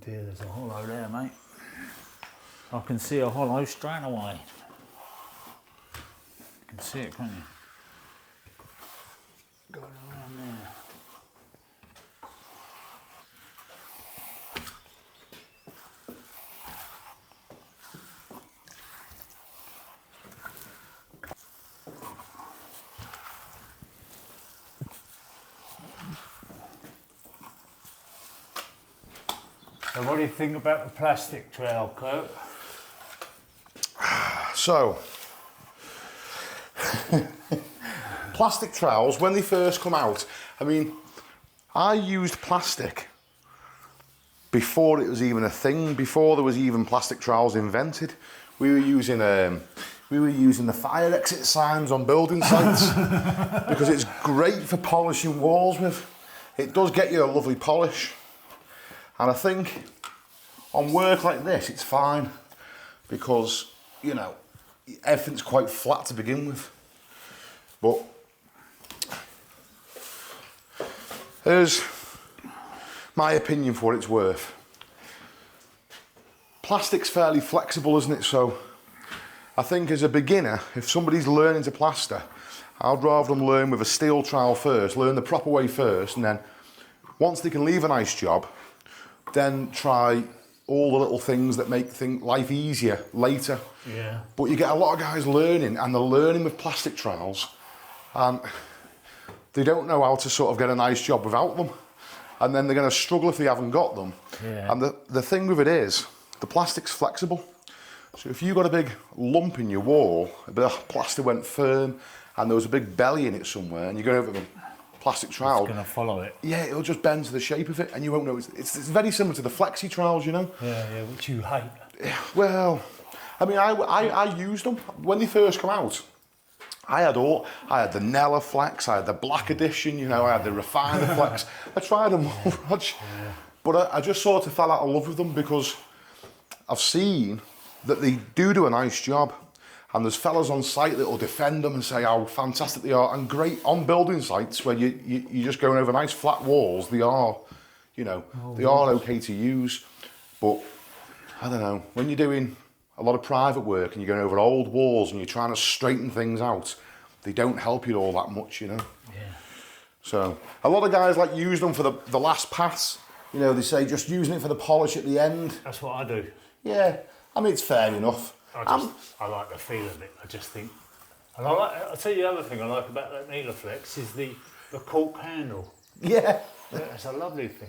dear, there's a hollow there, mate. I can see a hollow straight away. You can see it, can't you? Going around there. So what do you think about the plastic trowel, Kirk? So, plastic trowels, when they first come out, I mean, I used plastic before it was even a thing, before there was even plastic trowels invented. We were using the fire exit signs on building sites because it's great for polishing walls with. It does get you a lovely polish. And I think on work like this, it's fine because, you know, everything's quite flat to begin with. But here's my opinion for what it's worth. Plastic's fairly flexible, isn't it? So I think as a beginner, if somebody's learning to plaster, I'd rather them learn with a steel trowel first, learn the proper way first, and then once they can leave a nice job, then try all the little things that make life easier later. Yeah. But you get a lot of guys learning, and they're learning with plastic trowels, and they don't know how to sort of get a nice job without them. And then they're going to struggle if they haven't got them. Yeah. And the thing with it is, the plastic's flexible. So if you've got a big lump in your wall, a bit of plaster went firm, and there was a big belly in it somewhere, and you go over the plastic trowel, It's going to follow it. yeah, it'll just bend to the shape of it, and you won't know. It's very similar to the flexi trowels, you know. Yeah, which you hate. Well, I mean, I used them when they first come out. I had the Nella Flex, I had the Black Edition, you know, I had the Refiner Flex. I tried them all, Rog. Yeah. But I just sort of fell out of love with them because I've seen that they do a nice job. And there's fellas on site that will defend them and say how fantastic they are, and great on building sites where you're just going over nice flat walls. They are, you know, they are okay to use. But I don't know, when you're doing a lot of private work and you're going over old walls and you're trying to straighten things out, they don't help you all that much, you know. Yeah. So a lot of guys like use them for the last pass. You know, they say just using it for the polish at the end. That's what I do. Yeah, I mean, it's fair enough. I like the feel of it. I just think, and I'll tell you the other thing I like about that Needler Flex is the cork handle. Yeah. That's a lovely thing.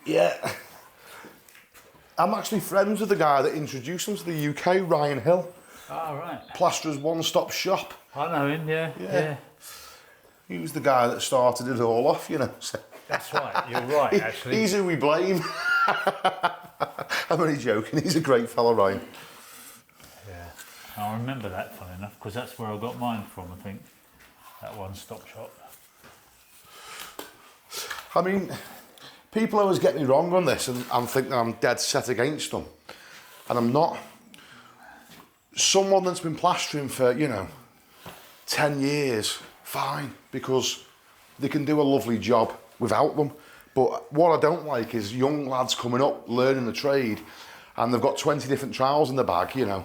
Yeah. I'm actually friends with the guy that introduced them to the UK, Ryan Hill. Oh, right. Plasterers one-stop shop. I know him, yeah. He was the guy that started it all off, you know. So. That's right, you're right, actually. He's who we blame. I'm only joking, he's a great fella, Ryan. Yeah. I remember that, funny enough, because that's where I got mine from, I think. That one-stop shop. I mean, people always get me wrong on this and think that I'm dead set against them. And I'm not. Someone that's been plastering for, 10 years, fine, because they can do a lovely job without them. But what I don't like is young lads coming up, learning the trade, and they've got 20 different trowels in the bag, Yeah.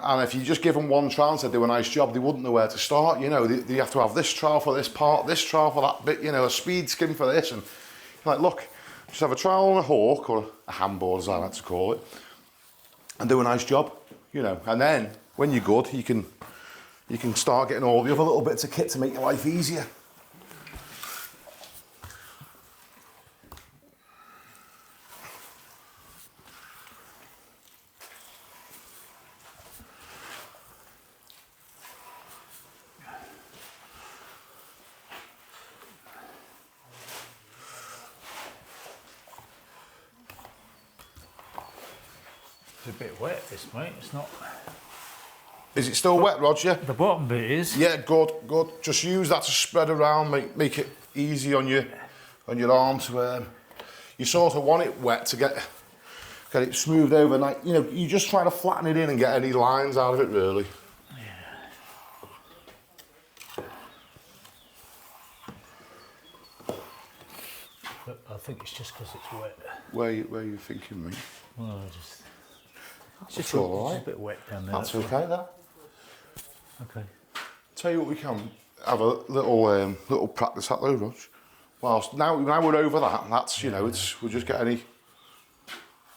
And if you just give them one trowel and say do a nice job, they wouldn't know where to start, They have to have this trowel for this part, this trowel for that bit, a speed skim for this. And you're like, look, just have a trowel and a hawk, or a handboard as I like to call it, and do a nice job, And then, when you're good, you can start getting all the other little bits of kit to make your life easier. It's a bit wet, this, mate. It's not. Is it still wet, Roger? The bottom bit is. Yeah, good. Just use that to spread around, make it easy on your arm to. You sort of want it wet to get it smoothed over. Like you just try to flatten it in and get any lines out of it, really. But I think it's just because it's wet. Where you thinking, mate? Well, it's just all right. a bit wet down there. That's okay, that. Okay. Tell you what, we can have a little practice at though, Rog. Whilst now we're over that. That's we'll just get any.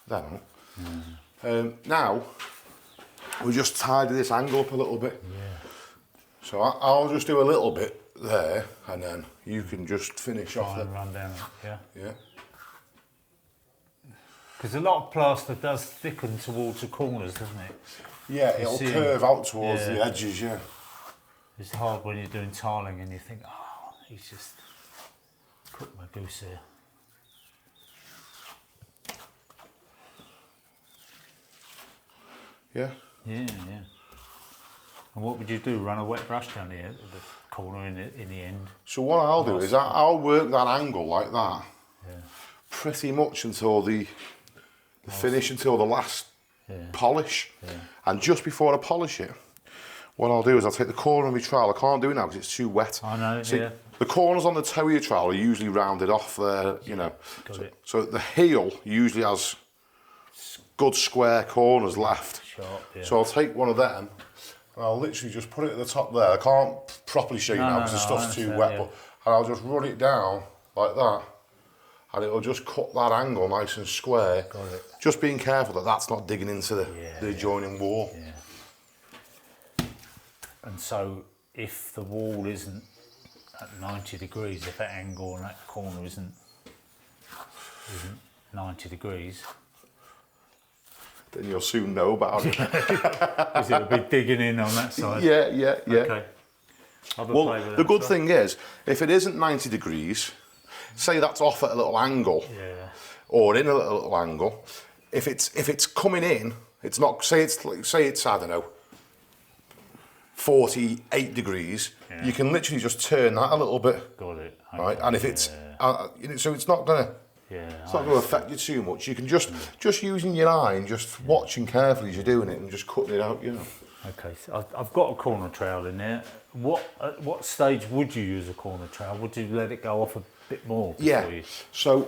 There. Now we'll just tidy this angle up a little bit. Yeah. So I'll just do a little bit there, and then you can just finish off And run down it. Yeah. Yeah. Because a lot of plaster does thicken towards the corners, doesn't it? Yeah, it'll see- curve out towards the yeah. edges, yeah. It's hard when you're doing tiling and you think, oh, he's just cooked my goose here. Yeah. Yeah. And what would you do? Run a wet brush down the corner in the end? So what I'll do is I'll work that angle like that Yeah. pretty much until the finish, until the last polish. Yeah. And just before I polish it, what I'll do is I'll take the corner of my trowel. I can't do it now because it's too wet. I know, See, yeah. The corners on the toe of your trowel are usually rounded off there, Got it. So the heel usually has good square corners left. Sharp, yeah. So I'll take one of them and I'll literally just put it at the top there. I can't properly show you now because the stuff's too understand, wet, yeah. but and I'll just run it down like that, and it'll just cut that angle nice and square. Got it. Just being careful that that's not digging into the adjoining wall. Yeah. And so if the wall isn't at 90 degrees, if that angle on that corner isn't 90 degrees, Then you'll soon know about it. is it a bit digging in on that side? Yeah. Okay. I'll have a play with Well, that the good as well. thing is, if it isn't 90 degrees, say that's off at a little angle, Yeah. or in a little angle. If it's coming in, it's not. Say it's I don't know, 48 degrees. Yeah. You can literally just turn that a little bit, Got it. right? Okay, And if it's yeah. so it's not gonna. Yeah, It's not going to affect you too much. You can just using your eye and just watching carefully as you're doing it and just cutting it out, Okay, so I've got a corner trowel in there. At what stage would you use a corner trowel? Would you let it go off a bit more? Yeah. before you- So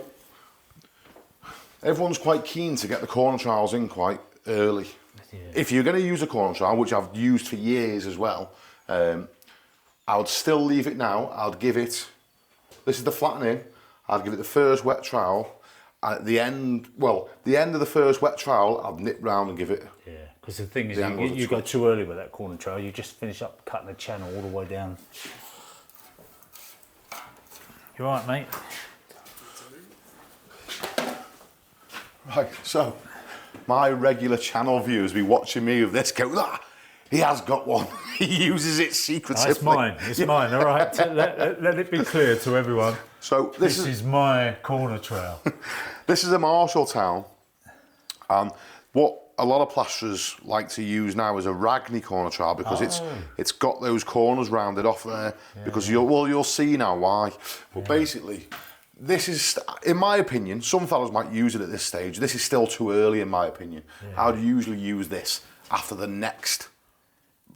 everyone's quite keen to get the corner trowels in quite early. Yeah. If you're going to use a corner trowel, which I've used for years as well, I would still leave it now. I'd give it. This is the flattening. I'd give it the first wet trowel. At the end of the first wet trowel, I'd nip round and give it. Yeah, because the thing is, The angle of the you go too early with that corner trowel, you just finish up cutting the channel all the way down. You all right, mate? Right, so my regular channel viewers be watching me with this go, he has got one. He uses it secretively. It's mine. It's mine. All right. Let it be clear to everyone. So This is my corner trowel. this is a Marshalltown, and what a lot of plasterers like to use now is a Ragney corner trowel because it's got those corners rounded off there because you'll see now why. But basically, this is, in my opinion, some fellas might use it at this stage. This is still too early in my opinion. I'd usually use this after the next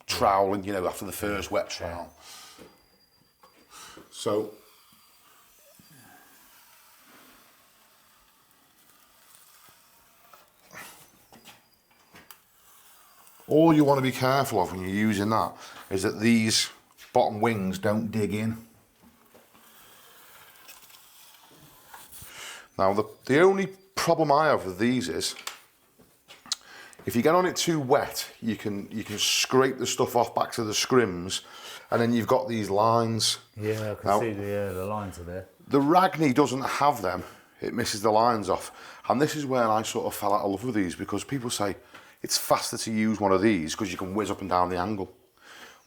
trowel and, you know, after the first wet trowel. So, all you want to be careful of when you're using that is that these bottom wings don't dig in. Now the only problem I have with these is if you get on it too wet, you can scrape the stuff off back to the scrims, and then you've got these lines. Yeah, I can see the lines are there. The Ragney doesn't have them, it misses the lines off. And this is where I sort of fell out of love with these, because people say it's faster to use one of these because you can whiz up and down the angle.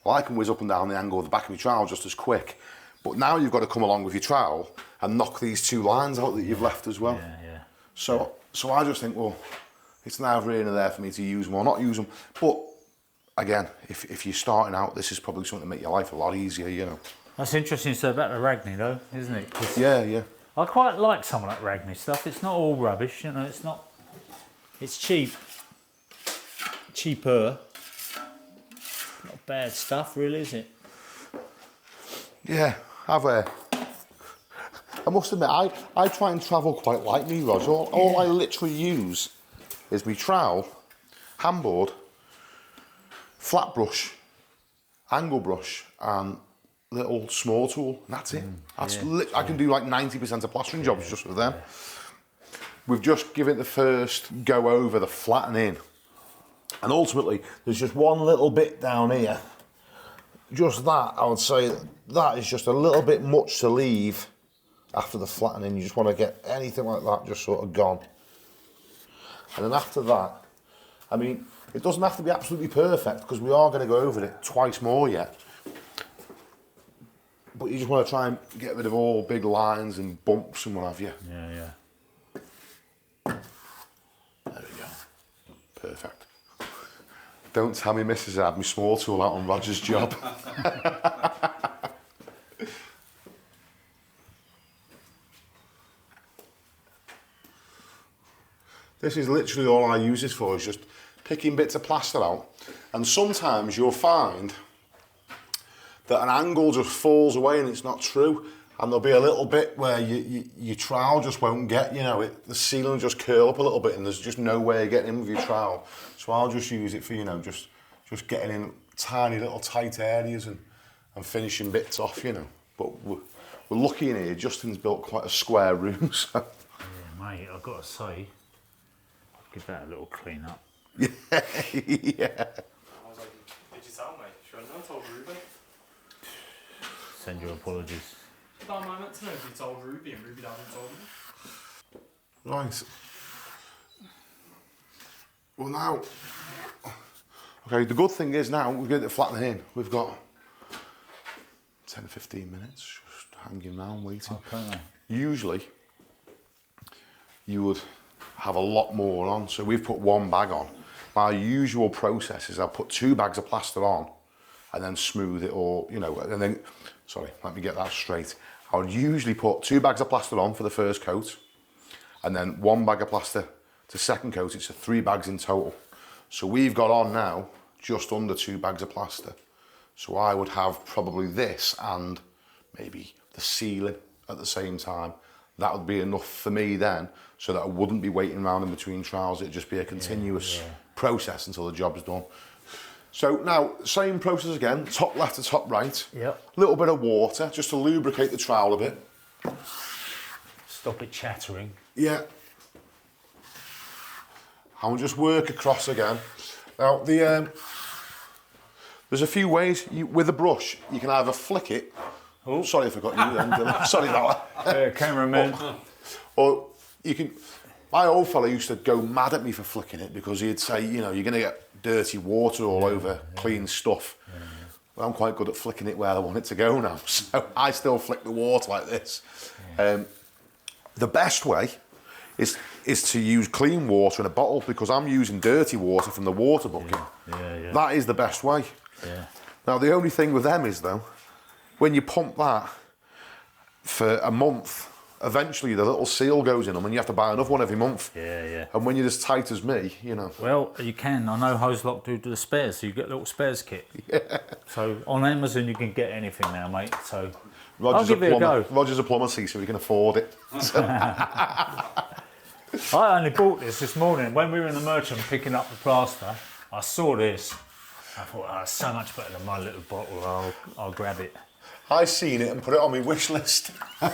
Well, I can whiz up and down the angle of the back of my trowel just as quick, but now you've got to come along with your trowel and knock these two lines out that you've left as well. So I just think, well, it's neither here nor there for me to use them or not use them. But again, if you're starting out, this is probably something to make your life a lot easier, you know. That's interesting to say about the Ragney though, isn't it? Yeah. I quite like some of that Ragney stuff. It's not all rubbish, you know. It's cheap. Cheaper. Not bad stuff, really, is it? Yeah, I must admit, I try and travel quite like me, Roger. All I literally use is my trowel, handboard, flat brush, angle brush, and little small tool, and that's it. I can do like 90% of plastering jobs just with them. We've just given it the first go over the flattening, and ultimately there's just one little bit down here. Just that, I would say that is just a little bit much to leave after the flattening. You just want to get anything like that just sort of gone. And then after that, I mean, it doesn't have to be absolutely perfect because we are going to go over it twice more yet. But you just want to try and get rid of all big lines and bumps and what have you. Yeah. There we go. Perfect. Don't tell me Mrs. had my small tool out on Roger's job. This is literally all I use this for, is just picking bits of plaster out. And sometimes you'll find that an angle just falls away and it's not true. And there'll be a little bit where your trowel just won't get, you know, the ceiling will just curl up a little bit and there's just no way of getting in with your trowel. So I'll just use it for, you know, just getting in tiny little tight areas and finishing bits off, you know. But we're lucky in here, Justin's built quite a square room, so. Yeah, mate, I've got to say, give that a little clean up. Yeah. I was like, did you tell me? Sure, I told Ruby. Send your apologies. But I meant to know if you told Ruby and Ruby hasn't told me. Right. Well now, okay, the good thing is now we've got it flattening in. We've got 10 or 15 minutes just hanging around waiting. Okay. Usually, you would have a lot more on, so we've put one bag on. My usual process is I'll put 2 bags of plaster on and then smooth it, or, you know, and then, sorry, let me get that straight. I would usually put 2 bags of plaster on for the first coat, and then 1 bag of plaster to second coat. It's 3 bags in total. So we've got on now just under 2 bags of plaster. So I would have probably this and maybe the ceiling at the same time. That would be enough for me then, so that I wouldn't be waiting around in between trials. It'd just be a continuous process until the job's done. So now, same process again, top left to top right. Yep. Little bit of water, just to lubricate the trowel a bit. Stop it chattering. Yeah. And we'll just work across again. Now, there's a few ways. With a brush, you can either flick it. Oh, sorry if I got you then, Dylan. Sorry about that. Cameraman. Or you can. My old fella used to go mad at me for flicking it because he'd say, you know, you're going to get dirty water all over clean stuff. Well, I'm quite good at flicking it where I want it to go now, so I still flick the water like this. The best way is to use clean water in a bottle, because I'm using dirty water from the water bucket. Yeah. That is the best way. Yeah. Now the only thing with them is though, when you pump that for a month, eventually the little seal goes in them and you have to buy another one every month. Yeah. And when you're as tight as me, you know. Well, you can. I know Hoselock do the spares, so you get a little spares kit. Yeah. So on Amazon you can get anything now, mate. So I'll give it a go. Roger's a plumber, see, so he can afford it. I only bought this morning when we were in the merchant picking up the plaster. I saw this. I thought, oh, it's so much better than my little bottle. I'll grab it. I seen it and put it on my wish list. I'm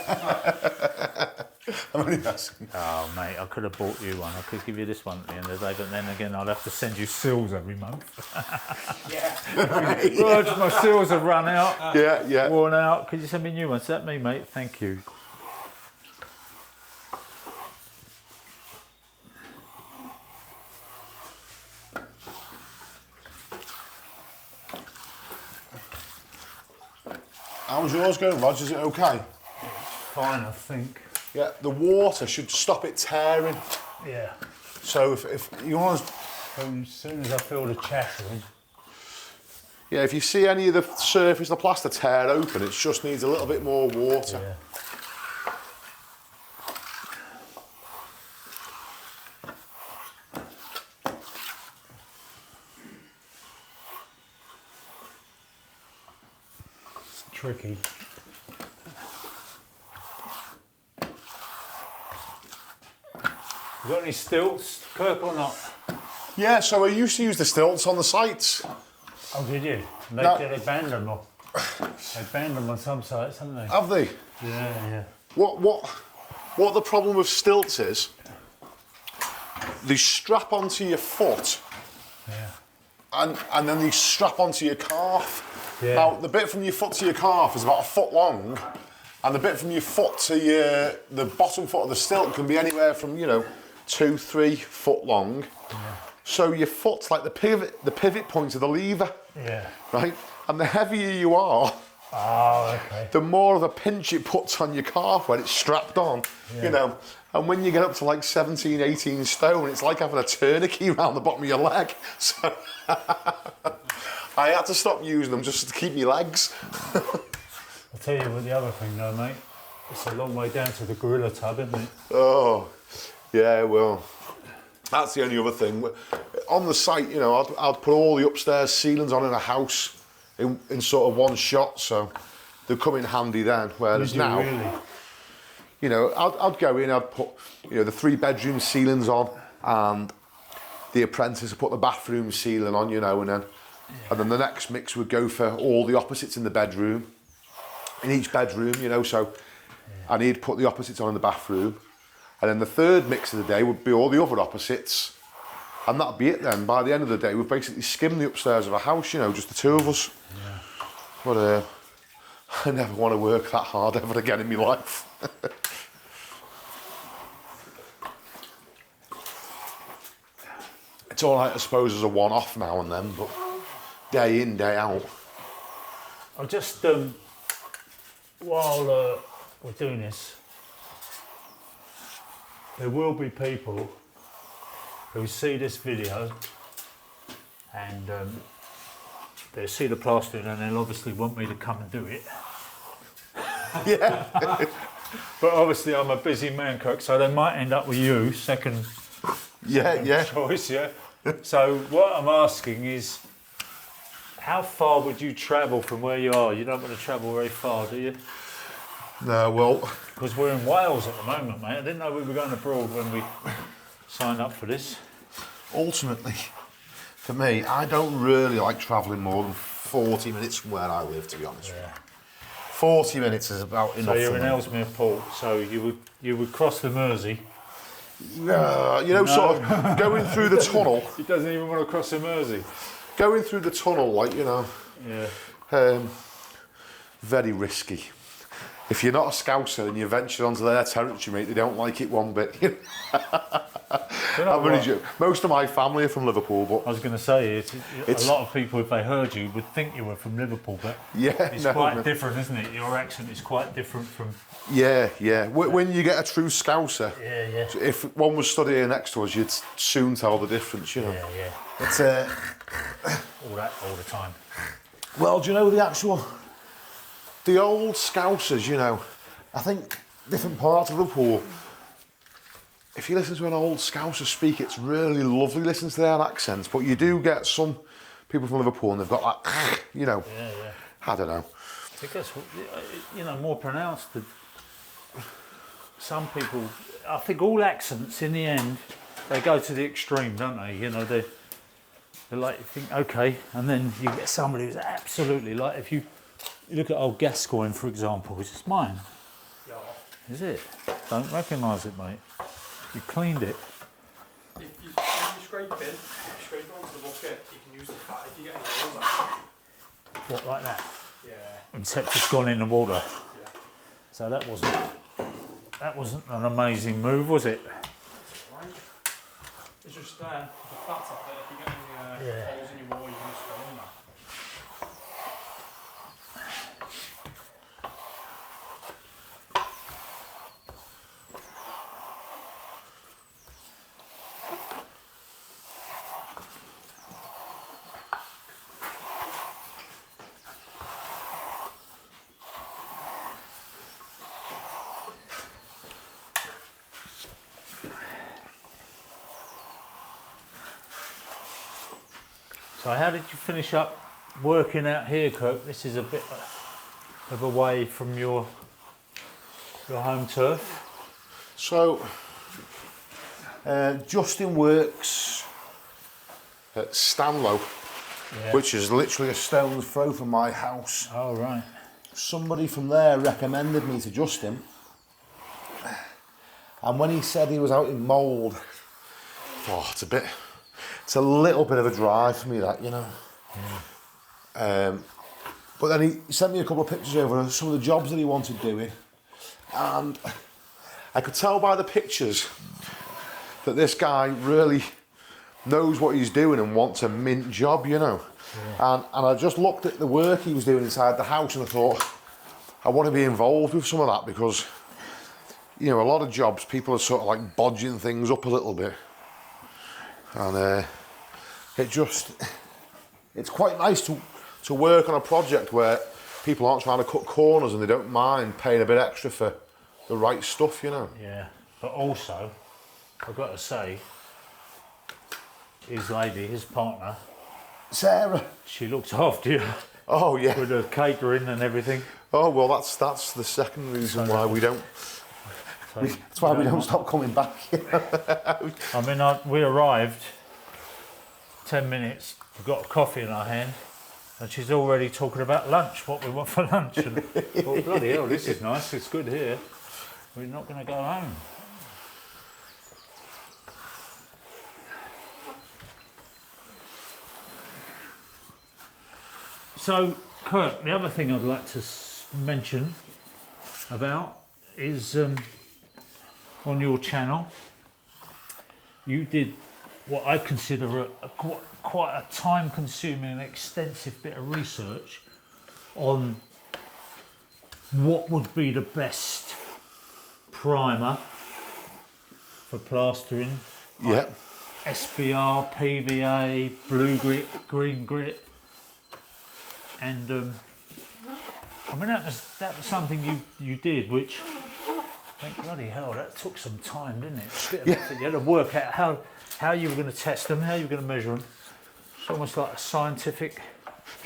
only asking. Oh, mate, I could have bought you one. I could give you this one at the end of the day, but then again, I'd have to send you seals every month. Rog, my seals have run out. Yeah. Worn out. Could you send me new ones? Is that me, mate? Thank you. How's yours going, Roger? Is it okay? Fine, I think. Yeah, the water should stop it tearing. Yeah. So if you want to... As soon as I feel the chattering. Yeah, if you see any of the surface of the plaster tear open, it just needs a little bit more water. Yeah. Tricky. You got any stilts, Kirk, or not? Yeah, so I used to use the stilts on the sites. Oh, did you? They banned them. They banned them on some sites, haven't they? Have they? Yeah. What the problem with stilts is, they strap onto your foot, and then they strap onto your calf. Yeah. Now, the bit from your foot to your calf is about a foot long, and the bit from your foot to the bottom foot of the stilt can be anywhere from, 2-3 foot long. Yeah. So your foot's like the pivot point of the lever. Yeah. Right? And the heavier you are, the more of a pinch it puts on your calf when it's strapped on, And when you get up to like 17, 18 stone, it's like having a tourniquet around the bottom of your leg. So I had to stop using them just to keep my legs. I'll tell you what the other thing though, mate. It's a long way down to the gorilla tub, isn't it? Oh, yeah, well, that's the only other thing. On the site, I'd put all the upstairs ceilings on in a house in sort of one shot, so they'd come in handy then. Whereas now, really? I'd go in, I'd put, the 3-bedroom ceilings on, and the apprentice would put the bathroom ceiling on, and then the next mix would go for all the opposites in the bedroom, in each bedroom, so and he'd put the opposites on in the bathroom, and then the third mix of the day would be all the other opposites, and that'd be it then. By the end of the day, we've basically skimmed the upstairs of a house, just the two of us. Yeah. But I never want to work that hard ever again in my life. It's all right, I suppose, as a one-off now and then, but day in, day out. I'll just, while we're doing this, there will be people who see this video and they'll see the plastering and they'll obviously want me to come and do it. Yeah. But obviously I'm a busy man, Kirk, so they might end up with you, second choice, yeah. So what I'm asking is, how far would you travel from where you are? You don't want to travel very far, do you? No, well... Because we're in Wales at the moment, mate. I didn't know we were going abroad when we signed up for this. Ultimately, for me, I don't really like travelling more than 40 minutes from where I live, to be honest. Yeah. 40 minutes is about enough. So you're in Ellesmere Port, so you would cross the Mersey. Sort of going through the tunnel. He doesn't even want to cross the Mersey. Going through the tunnel, very risky. If you're not a Scouser and you venture onto their territory, mate, they don't like it one bit. You know I'm only what? joking. Most of my family are from Liverpool, but I was going to say, a lot of people, if they heard you, would think you were from Liverpool, but yeah, it's no, quite no. different, isn't it? Your accent is quite different from... Yeah, yeah. When you get a true Scouser, Yeah, yeah. if one was stood here next to us, you'd soon tell the difference, you know. Yeah, yeah. It's All that, all the time. well, do you know the old Scousers, you know, I think different parts of Liverpool, if you listen to an old Scouser speak, it's really lovely listening to their accents, but you do get some people from Liverpool and they've got that, you know, Yeah, yeah. I don't know. I guess, you know, more pronounced than some people. I think all accents, in the end, they go to the extreme, don't they? You know, they're like, you think, okay, and then you get somebody who's absolutely, like, if you look at old Gascoigne, for example, which is mine. Yeah. Is it? Don't recognise it, mate. You cleaned it. If you scrape it onto the bucket, you can use the fat if you get any oils out. What, like that? Yeah. Except it's gone in the water. Yeah. So that wasn't an amazing move, was it? Right. It's just the fat's up there. If you get any Yeah. holes in your wall, you can just fill in that. So how did you finish up working out here, Kirk? This is a bit of away from your home turf. So, Justin works at Stanlow, Yeah. which is literally a stone's throw from my house. Oh, right. Somebody from there recommended me to Justin, and when he said he was out in mould, I thought it's a little bit of a drive for me, that, you know. But then he sent me a couple of pictures over of some of the jobs that he wanted doing, and I could tell by the pictures that this guy really knows what he's doing and wants a mint job, you know. And I just looked at the work he was doing inside the house and I thought, I want to be involved with some of that, because, you know, a lot of jobs, people are sort of like bodging things up a little bit. And it's quite nice to work on a project where people aren't trying to cut corners and they don't mind paying a bit extra for the right stuff, you know. Yeah. But also, I've got to say, his lady, his partner, Sarah. she looks after you Oh yeah. with the catering and everything. Oh well, that's the second reason why we don't. So That's why we don't stop coming back. I mean, we arrived 10 minutes, we've got a coffee in our hand, and she's already talking about lunch, what we want for lunch. And I thought, bloody hell, this is nice, it's good here. We're not going to go home. So, Kirk, the other thing I'd like to mention about is on your channel, you did what I consider quite a time-consuming and extensive bit of research on what would be the best primer for plastering. Yeah. SBR, PVA, blue grit, green grit, and I mean that was something you did, which I think bloody hell that took some time, didn't it? It's a bit of effort. You had to work out how you were going to test them, how you were going to measure them. It's almost like a scientific.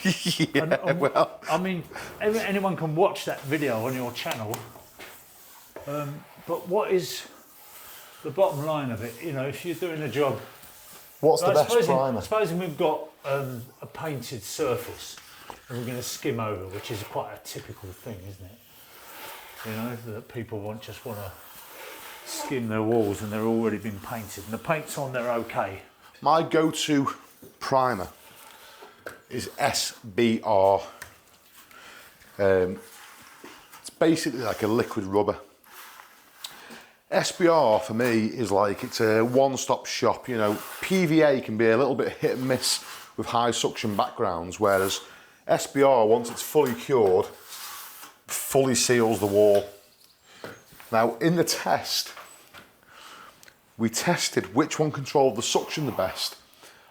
Yeah. Well. I mean, anyone can watch that video on your channel. But what is the bottom line of it? You know, if you're doing a job. What's the best primer? Supposing we've got a painted surface and we're going to skim over, which is quite a typical thing, isn't it? You know, that people just want to skim their walls and they're already been painted and the paint's on there okay. My go-to primer is SBR. It's basically like a liquid rubber. SBR for me is like, it's a one-stop shop. You know, PVA can be a little bit hit and miss with high suction backgrounds, whereas SBR, once it's fully cured, fully seals the wall. Now, in the test, we tested which one controlled the suction the best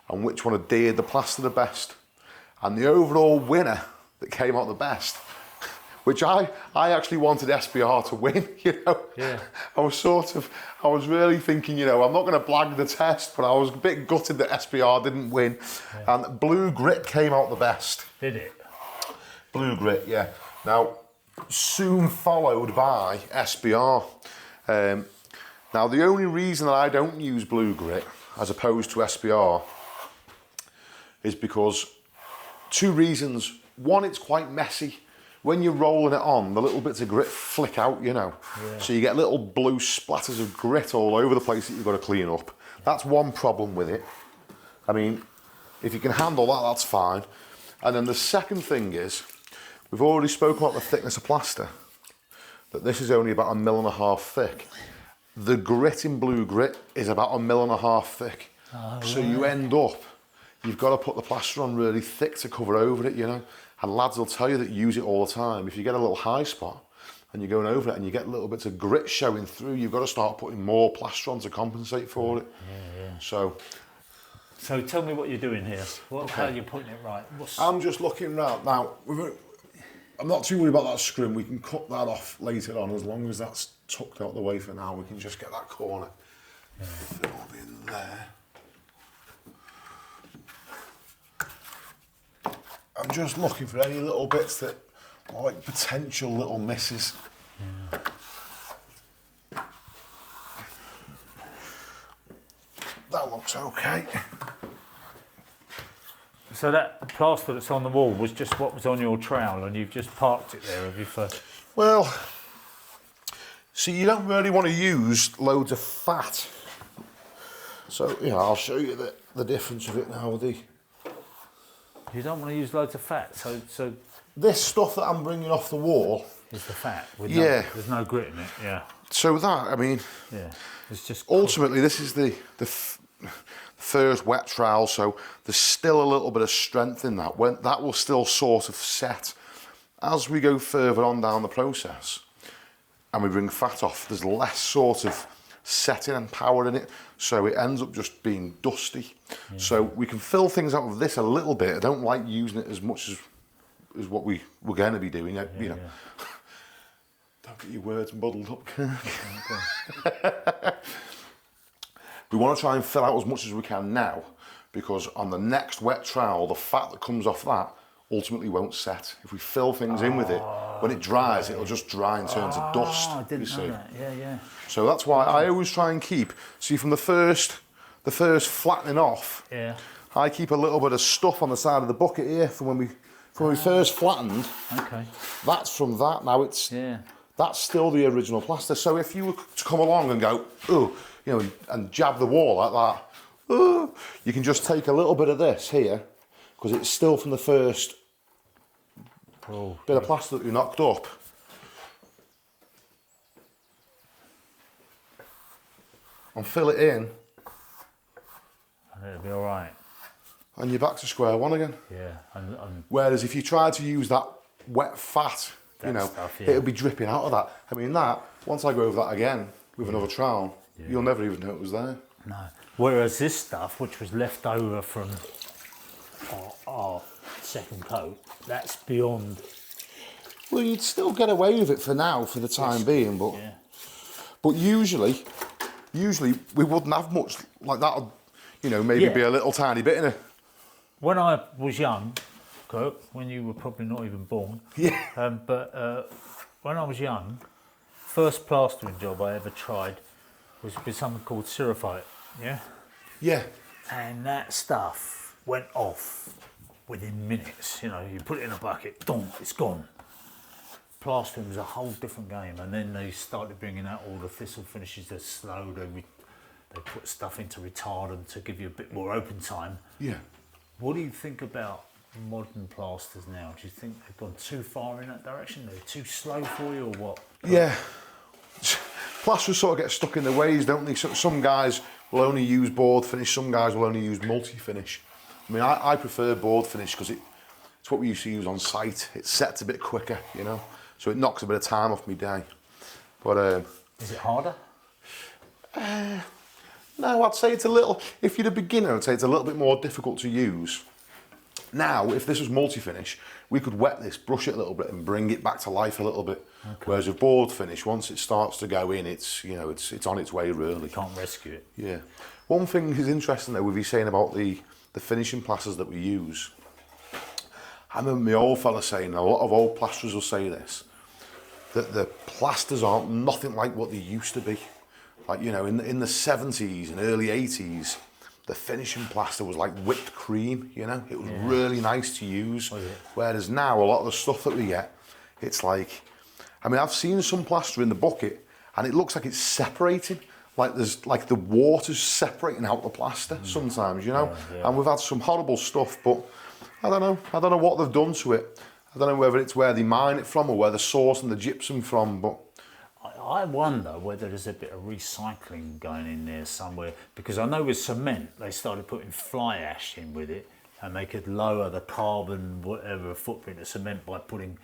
and which one adhered the plaster the best. And the overall winner that came out the best, which I actually wanted SBR to win, you know. Yeah. I was really thinking, you know, I'm not going to blag the test, but I was a bit gutted that SBR didn't win. Yeah. And Blue Grit came out the best. Did it? Blue Grit, yeah. Now, soon followed by SBR. Now, the only reason that I don't use Blue Grit as opposed to SBR is because two reasons. One, it's quite messy. When you're rolling it on, the little bits of grit flick out, you know. Yeah. So you get little blue splatters of grit all over the place that you've got to clean up. That's one problem with it. I mean, if you can handle that, that's fine. And then the second thing is, we've already spoken about the thickness of plaster, that this is only about 1.5 mil thick. The grit in Blue Grit is about 1.5 mil thick. Oh, so right. You end up, you've got to put the plaster on really thick to cover over it, you know. And lads will tell you that you use it all the time. If you get a little high spot and you're going over it and you get little bits of grit showing through, you've got to start putting more plaster on to compensate for it. Yeah. So tell me what you're doing here. How are you putting it right? I'm just looking round. Now, I'm not too worried about that scrim. We can cut that off later on. As long as that's tucked out the way for now, we can just get that corner filled in there. I'm just looking for any little bits that are like potential little misses. Yeah. That looks okay. So that plaster that's on the wall was just what was on your trowel and you've just parked it there, have you, first? Well, see, you don't really want to use loads of fat. So, you know, I'll show you the difference of it now with the... You don't want to use loads of fat, so this stuff that I'm bringing off the wall is the fat. With there's no grit in it. Yeah. So that, I mean, it's just ultimately this is the first wet trowel, so there's still a little bit of strength in that. When that will still sort of set as we go further on down the process, and we bring fat off. There's less sort of setting and power in it, so it ends up just being dusty. Yeah. So we can fill things out with this a little bit. I don't like using it as much as what we're going to be doing. You know, don't get your words muddled up, Kirk. We want to try and fill out as much as we can now, because on the next wet trowel, the fat that comes off that ultimately won't set. If we fill things in with it, when it dries, it'll just dry and turn to dust. I didn't know that. Yeah. So that's why I always try and keep, see, from the first flattening off, I keep a little bit of stuff on the side of the bucket here from when we first flattened. Okay. That's from that. Now that's still the original plaster. So if you were to come along and go, oh, you know, and jab the wall like that, oh, you can just take a little bit of this here, because it's still from the first bit of plaster that you knocked up. And fill it in. And it'll be all right. And you're back to square one again. Yeah. And whereas if you try to use that wet fat, you know, it'll be dripping out of that. I mean, that, once I go over that again with another trowel, you'll never even know it was there. No. Whereas this stuff, which was left over from our second coat, that's beyond. Well, you'd still get away with it for now, for the time being, but usually we wouldn't have much like that. You know, maybe be a little tiny bit in it. When I was young, Kirk, when you were probably not even born, but when I was young, first plastering job I ever tried was with something called Seraphite. Yeah. And that stuff went off within minutes. You know, you put it in a bucket, boom, it's gone. Plastering was a whole different game, and then they started bringing out all the thistle finishes. They're slow. They put stuff into retardant to give you a bit more open time. Yeah. What do you think about modern plasters now? Do you think they've gone too far in that direction? They're too slow for you, or what? Yeah. plasterers sort of get stuck in their ways, don't they? Some guys will only use board finish, some guys will only use multi-finish. I mean, I prefer board finish because it's what we used to use on site. It sets a bit quicker, you know, so it knocks a bit of time off my day. But Is it harder? no, I'd say it's a little, if you're a beginner, I'd say it's a little bit more difficult to use. Now, if this was multi-finish, we could wet this, brush it a little bit and bring it back to life a little bit. Okay. Whereas with board finish, once it starts to go in, it's, you know, it's on its way really. Can't rescue it. Yeah. One thing is interesting though, with you saying about the finishing plasters that we use. I remember my old fella saying, a lot of old plasterers will say this, that the plasters aren't nothing like what they used to be. Like, you know, in the 70s and early 80s, the finishing plaster was like whipped cream, you know? It was really nice to use. Whereas now, a lot of the stuff that we get, it's like, I mean, I've seen some plaster in the bucket and it looks like it's separating. Like there's like the water's separating out the plaster sometimes, you know? And we've had some horrible stuff, but I don't know what they've done to it. I don't know whether it's where they mine it from or where they're sourcing the gypsum from, but I wonder whether there's a bit of recycling going in there somewhere, because I know with cement they started putting fly ash in with it, and they could lower the carbon whatever footprint of cement by putting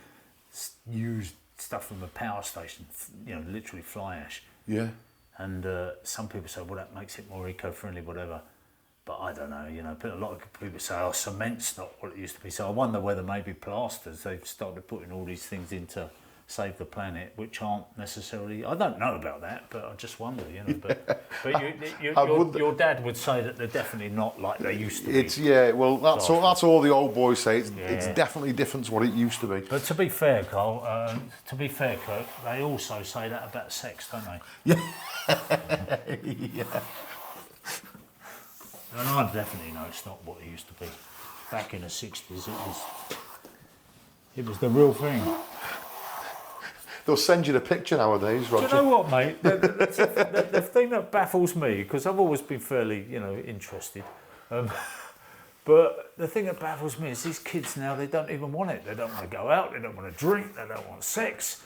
used stuff from a power station, you know, literally fly ash. yeah. And some people say, well, that makes it more eco-friendly, whatever. But I don't know, you know, but a lot of people say, oh, cement's not what it used to be. So I wonder whether maybe plasters, they've started putting all these things in to save the planet, which aren't necessarily, I don't know about that, but I just wonder, you know. But your dad would say that they're definitely not like they used to be. Yeah, well, that's all the old boys say. It's definitely different to what it used to be. But to be fair, Carl, Kirk, they also say that about sex, don't they? Yeah. Yeah. And I definitely know it's not what it used to be. Back in the 60s, it was the real thing. They'll send you the picture nowadays, Roger. Do you know what, mate? The thing that baffles me, because I've always been fairly, you know, interested, but the thing that baffles me is these kids now, they don't even want it. They don't want to go out, they don't want to drink, they don't want sex.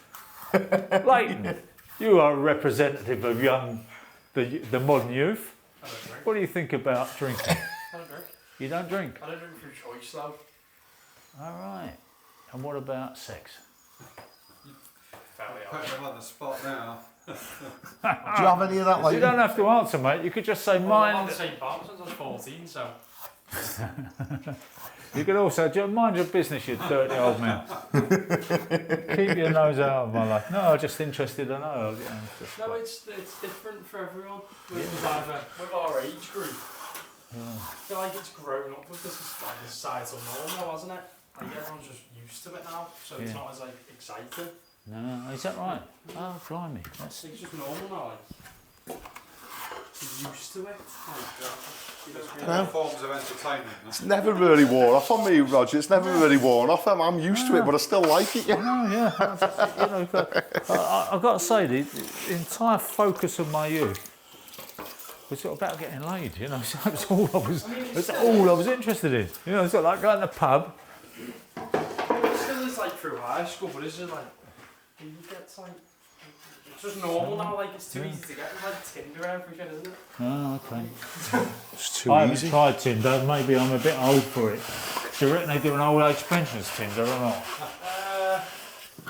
Leighton, you are a representative of the modern youth. I don't drink. What do you think about drinking? I don't drink. You don't drink? I don't drink through choice though. All right. And what about sex? Fairly Putting them on the spot now. Do you have any of that, like? You don't have to answer, mate. You could just say I'm mine. on the same bar since I was 14, so. You could also just mind your business, you dirty old man. Keep your nose out of my life. No, I'm just interested to know. No, it's different for everyone. With our age group. I feel like it's grown up with this is like a societal norm now, hasn't it? Like everyone's just used to it now, so it's not as like exciting. No, is that right? Oh, blimey. It's just normal now, like. You're used to it. All forms of entertainment. It's never really worn off on me, Roger. It's never really worn off. I'm used to it, but I still like it. Yeah. Oh, yeah. You know, I've got to say, the entire focus of my youth was sort of about getting laid. You know, so that's all I was interested in. You know, it's sort of like going to the pub. It still is like through high school, but it's just like you get like. It's just normal now, like it's too easy to get. It's like Tinder and everything, isn't it? Oh, okay. It's too I easy. haven't tried Tinder. Maybe I'm a bit old for it. Do you reckon they do an old age pensions Tinder or not?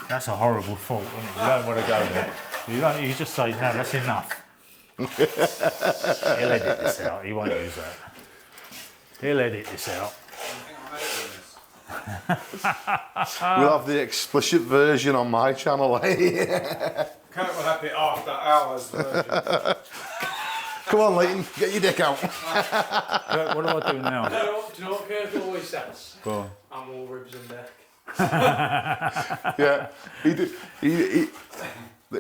That's a horrible thought, isn't it? You don't want to go there. You just say, no, that's enough. He'll edit this out. He won't use that. He'll edit this out. We'll have the explicit version on my channel. Kurt will have it after hours version. Come on, Leighton, get your dick out. What do I do now? Do you know what Kirk always says? Go on. I'm all ribs and neck. Yeah,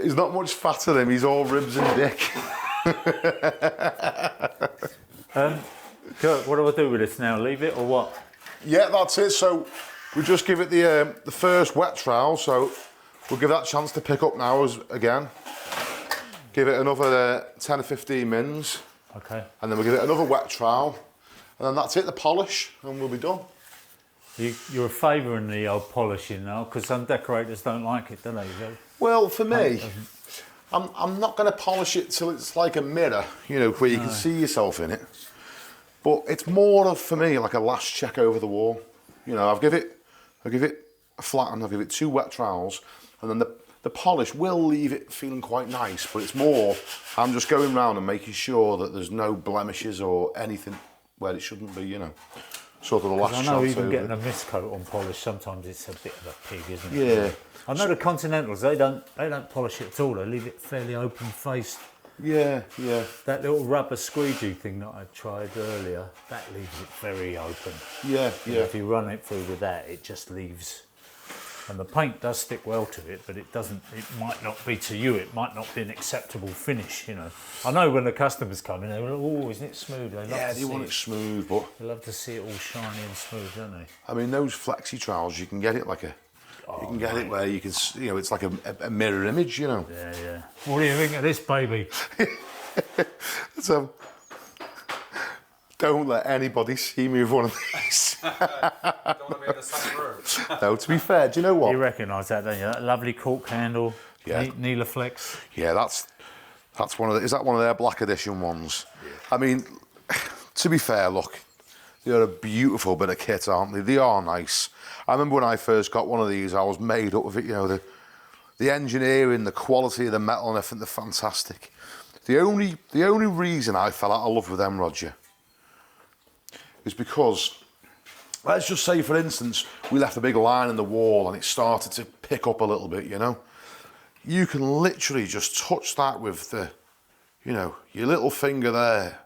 he's not much fatter than him. He's all ribs and dick. Kurt, what do I do with this now? Leave it or what? Yeah, that's it. So we just give it the first wet trowel. So we'll give that a chance to pick up now again. Give it another 10 or 15 mins. Okay. And then we'll give it another wet trowel. And then that's it, the polish, and we'll be done. You're favouring the old polishing now, because some decorators don't like it, do they? Well, for me, I'm not going to polish it till it's like a mirror, you know, where you can see yourself in it. But it's more of, for me, like a last check over the wall. You know, I'll give it a flatten, I'll give it 2 wet trowels, and then the polish will leave it feeling quite nice, but it's more, I'm just going round and making sure that there's no blemishes or anything where it shouldn't be, you know. Sort of the last I know shot even over getting it. a mist coat on polish, sometimes it's a bit of a pig, isn't it? Yeah. I know the Continentals, they don't polish it at all, they leave it fairly open faced. Yeah. That little rubber squeegee thing that I tried earlier, that leaves it very open. Yeah. If you run it through with that, it just leaves, and the paint does stick well to it, but it doesn't, it might not be to you, it might not be an acceptable finish, you know. I know when the customers come in, they go, oh, isn't it smooth? They want it smooth, but they love to see it all shiny and smooth, don't they? I mean, those flexi trowels, you can get it like a, you can get it where you can, you know, it's like a mirror image, you know. Yeah. What do you think of this, baby? So, don't let anybody see me with one of these. Don't want to be in the same room. No, to be fair, do you know what? You recognise that, don't you? That lovely cork handle, Yeah. Neelaflex. Yeah, that's one of the, is that one of their black edition ones? Yeah. I mean, to be fair, look, they're a beautiful bit of kit, aren't they? They are nice. I remember when I first got one of these, I was made up with it, you know, the engineering, the quality of the metal and everything, they're fantastic. The only reason I fell out of love with them, Roger, is because, let's just say, for instance, we left a big line in the wall and it started to pick up a little bit, you know. You can literally just touch that with the, you know, your little finger there.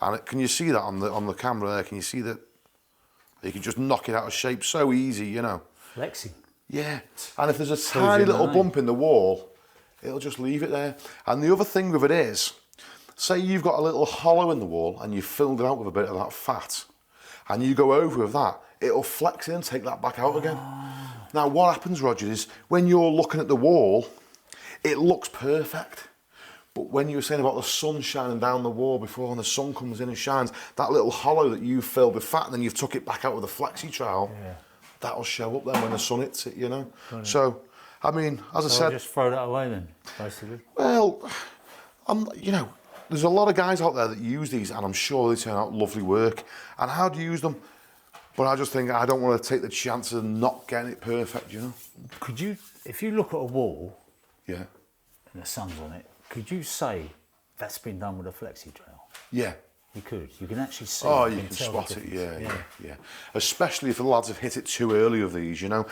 And can you see that on the camera there? Can you see that? You can just knock it out of shape so easy, you know. Flexing. Yeah. And if there's a tiny little bump in the wall, it'll just leave it there. And the other thing with it is, say you've got a little hollow in the wall and you've filled it out with a bit of that fat, and you go over with that, it'll flex in and take that back out again. Now what happens, Roger, is when you're looking at the wall, it looks perfect. But when you were saying about the sun shining down the wall before and the sun comes in and shines, that little hollow that you filled with fat and then you've took it back out with a flexi trowel, that'll show up then when the sun hits it, you know. So, I mean, as I said... just throw that away then, basically. Well, you know, there's a lot of guys out there that use these and I'm sure they turn out lovely work. And how do you use them? But I just think I don't want to take the chance of not getting it perfect, you know. Could you, if you look at a wall... Yeah. And the sun's on it, could you say that's been done with a flexi trowel? Yeah. You could. You can actually see. Oh, it. you can tell spot the it. difference. Yeah. Especially if the lads have hit it too early of these, you know.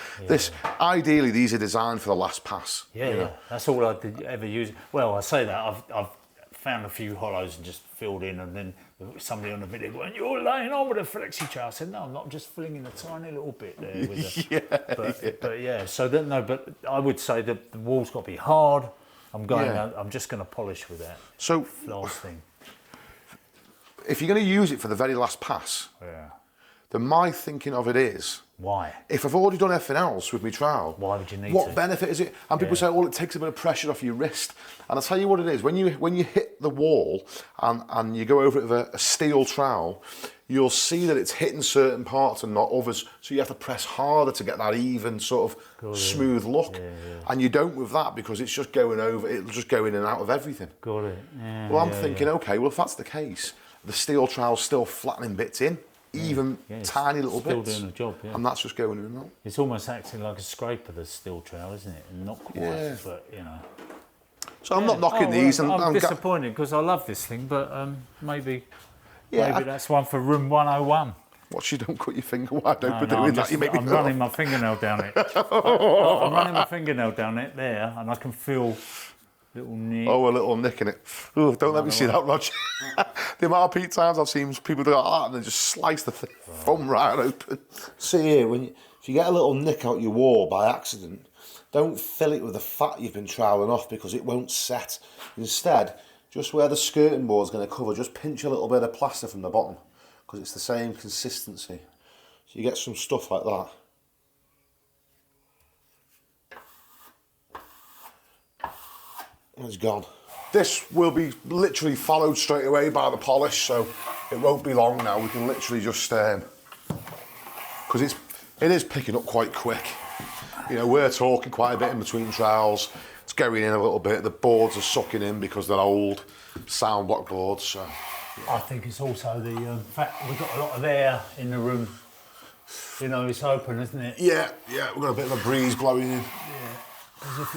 Ideally, these are designed for the last pass. Yeah, you know? yeah. That's all I did ever use. Well, I say that I've found a few hollows and just filled in, and then somebody on the video going, "You're laying on with a flexi trowel." I said, "No, I'm not. Just filling in a tiny little bit there." With but yeah. So then no, but I would say that the wall's got to be hard. I'm going. I'm just going to polish with that. So last thing. If you're going to use it for the very last pass, then my thinking of it is, why? If I've already done everything else with my trowel, why would you need what to? benefit is it? And people say, well, it takes a bit of pressure off your wrist. And I'll tell you what it is. When you hit the wall and you go over it with a steel trowel, you'll see that it's hitting certain parts and not others. So you have to press harder to get that even sort of smooth look. And you don't with that because it's just going over, it'll just go in and out of everything. Got it. Well, I'm thinking, okay, well, if that's the case, the steel trowel's still flattening bits in, even tiny little still bits. Still doing the job, and that's just going in and out. It's almost acting like a scraper, the steel trowel, isn't it? And not quite, but you know. So I'm not knocking these. And I'm disappointed because I love this thing, but maybe that's one for room 101. Watch you don't cut your finger wide open doing that. I'm running my fingernail down it. I'm running my fingernail down it there, and I can feel little nick. Oh, a little nick in it. Oh, don't let me see that, Roger. The amount of times I've seen people do that and then just slice the thumb right open. See here, if you get a little nick out your wall by accident, don't fill it with the fat you've been troweling off because it won't set. Instead, just where the skirting board's going to cover, just pinch a little bit of plaster from the bottom because it's the same consistency. So you get some stuff like that. It's gone. This will be literally followed straight away by the polish, so it won't be long now. We can literally just because it is picking up quite quick. You know, we're talking quite a bit in between trowels. it's going in a little bit. The boards are sucking in because they're old sound block boards. So I think it's also the fact we've got a lot of air in the room. You know, it's open, isn't it? yeah, we've got a bit of a breeze blowing in. Yeah. As if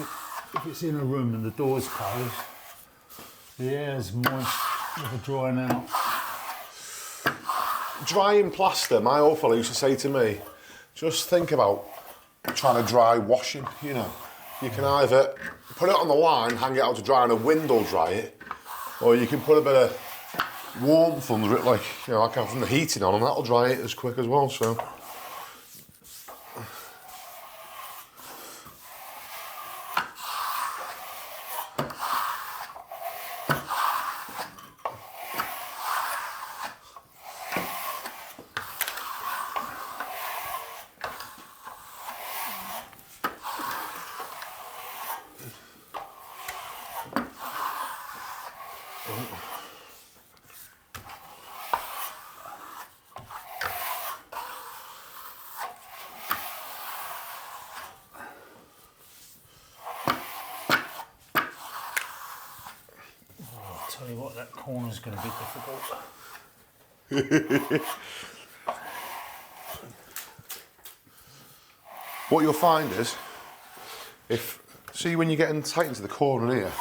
it's in a room and the door's closed, the air's moist with the drying out. Drying plaster, my old fellow used to say to me, just think about trying to dry washing, you know. You can either put it on the line, hang it out to dry and a wind will dry it, or you can put a bit of warmth under it, like, you know, like having the heating on, and that'll dry it as quick as well, so. Tell you what, that corner's going to be difficult. What you'll find is, see when you're getting tight into the corner here,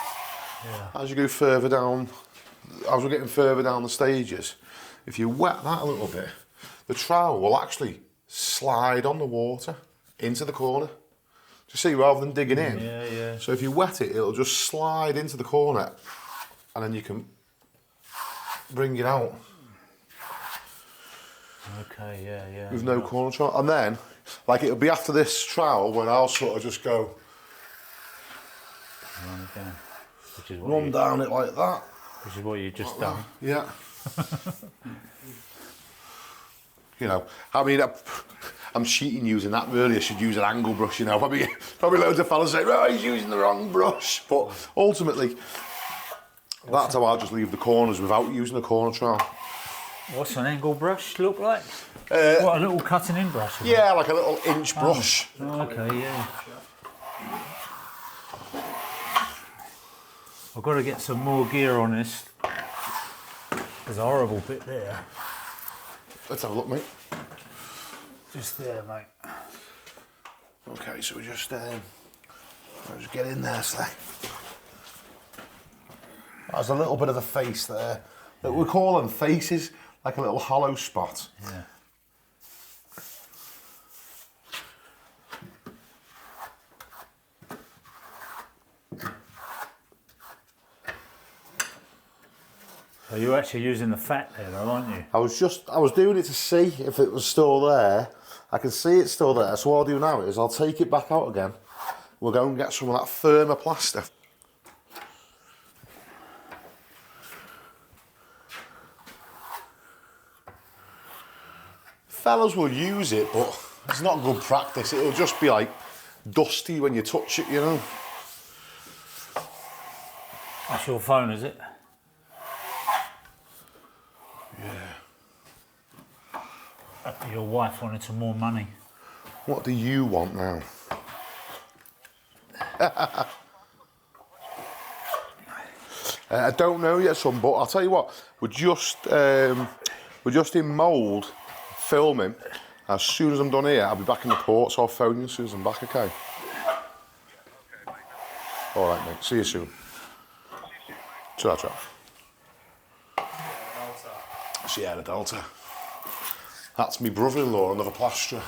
as you go further down, as we're getting further down the stages, if you wet that a little bit, the trowel will actually slide on the water into the corner. Do you see, rather than digging in? Yeah. So if you wet it, it'll just slide into the corner, and then you can bring it out. Okay, yeah. With no corner trowel. And then, like, it'll be after this trowel when I'll sort of just go Run it down. Which is what run down it like that. Which is what you just done. Yeah. You know, I mean, I'm cheating using that. Really, I should use an angle brush. You know, probably loads of fellas say, "Oh, he's using the wrong brush." But ultimately, that's how I'll just leave the corners without using a corner trowel. What's an angle brush look like? What, a little cutting in brush? Yeah, like a little inch brush. Oh, okay, yeah. I've got to get some more gear on this. There's a horrible bit there. Let's have a look, mate. Just there, mate. Okay, so we just get in there, Slay. There's a little bit of a face there. We call them faces, like a little hollow spot. Yeah. So you're actually using the fat there, though, aren't you? I was doing it to see if it was still there. I can see it's still there, so what I'll do now is I'll take it back out again. We'll go and get some of that firmer plaster. Fellas will use it, but it's not good practice. It'll just be like dusty when you touch it, you know. That's your phone, is it? Yeah. Your wife wanted some more money. What do you want now? I don't know yet, son, but I'll tell you what. We're just in mould, filming. As soon as I'm done here, I'll be back in the port, so I'll phone you as soon as I'm back, okay? All right, mate. See you soon. Ta-ta. Sierra Delta. That's my brother-in-law, another plasterer.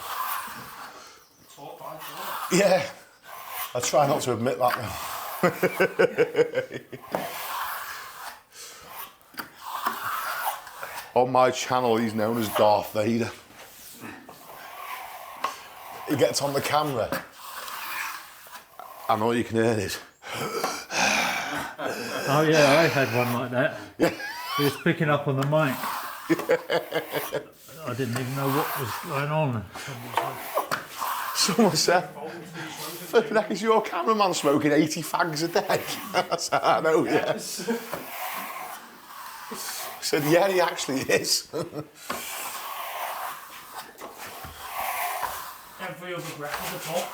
Yeah. I try not to admit that now. On my channel, he's known as Darth Vader. He gets on the camera, and all you can hear is... Oh yeah, I had one like that. Yeah. He was picking up on the mic. I didn't even know what was going on. Someone said, "Flipping heck, is your cameraman smoking 80 fags a day?" I said, "I know, yeah." I said, "Yeah, he actually is." Every other breath of the top.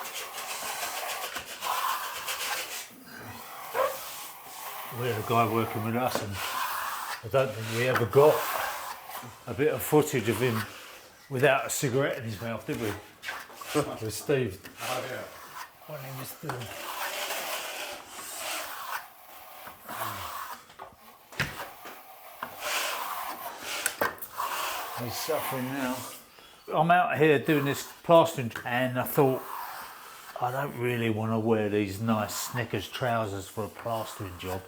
we had a guy working with us, and I don't think we ever got a bit of footage of him without a cigarette in his mouth, did we? With Steve. Oh, yeah. When he was doing. He's suffering now. I'm out here doing this plastering, and I thought, I don't really want to wear these nice Snickers trousers for a plastering job.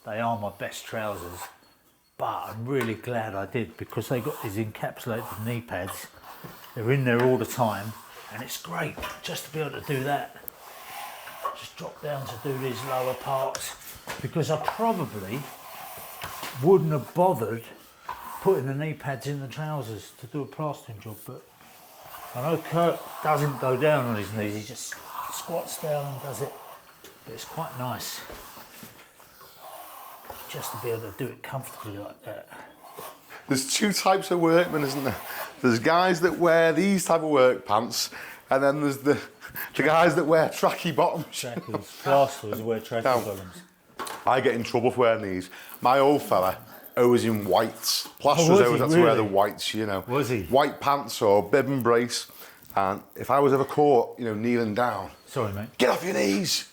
They are my best trousers, but I'm really glad I did, because they got these encapsulated knee pads. They're in there all the time, and it's great just to be able to do that. Just drop down to do these lower parts, because I probably wouldn't have bothered putting the knee pads in the trousers to do a plastering job, but I know Kirk doesn't go down on his knees, he just squats down and does it, but it's quite nice just to be able to do it comfortably like that. There's two types of workmen, isn't there? There's guys that wear these type of work pants, and then there's the guys that wear tracky bottoms. Trackies, plasterers wear tracky bottoms. I get in trouble for wearing these. My old fella always in whites. Plasterers was he always had to wear the really? whites, you know. Was he? White pants or bib and brace. And if I was ever caught, you know, kneeling down, Sorry, mate. get off your knees,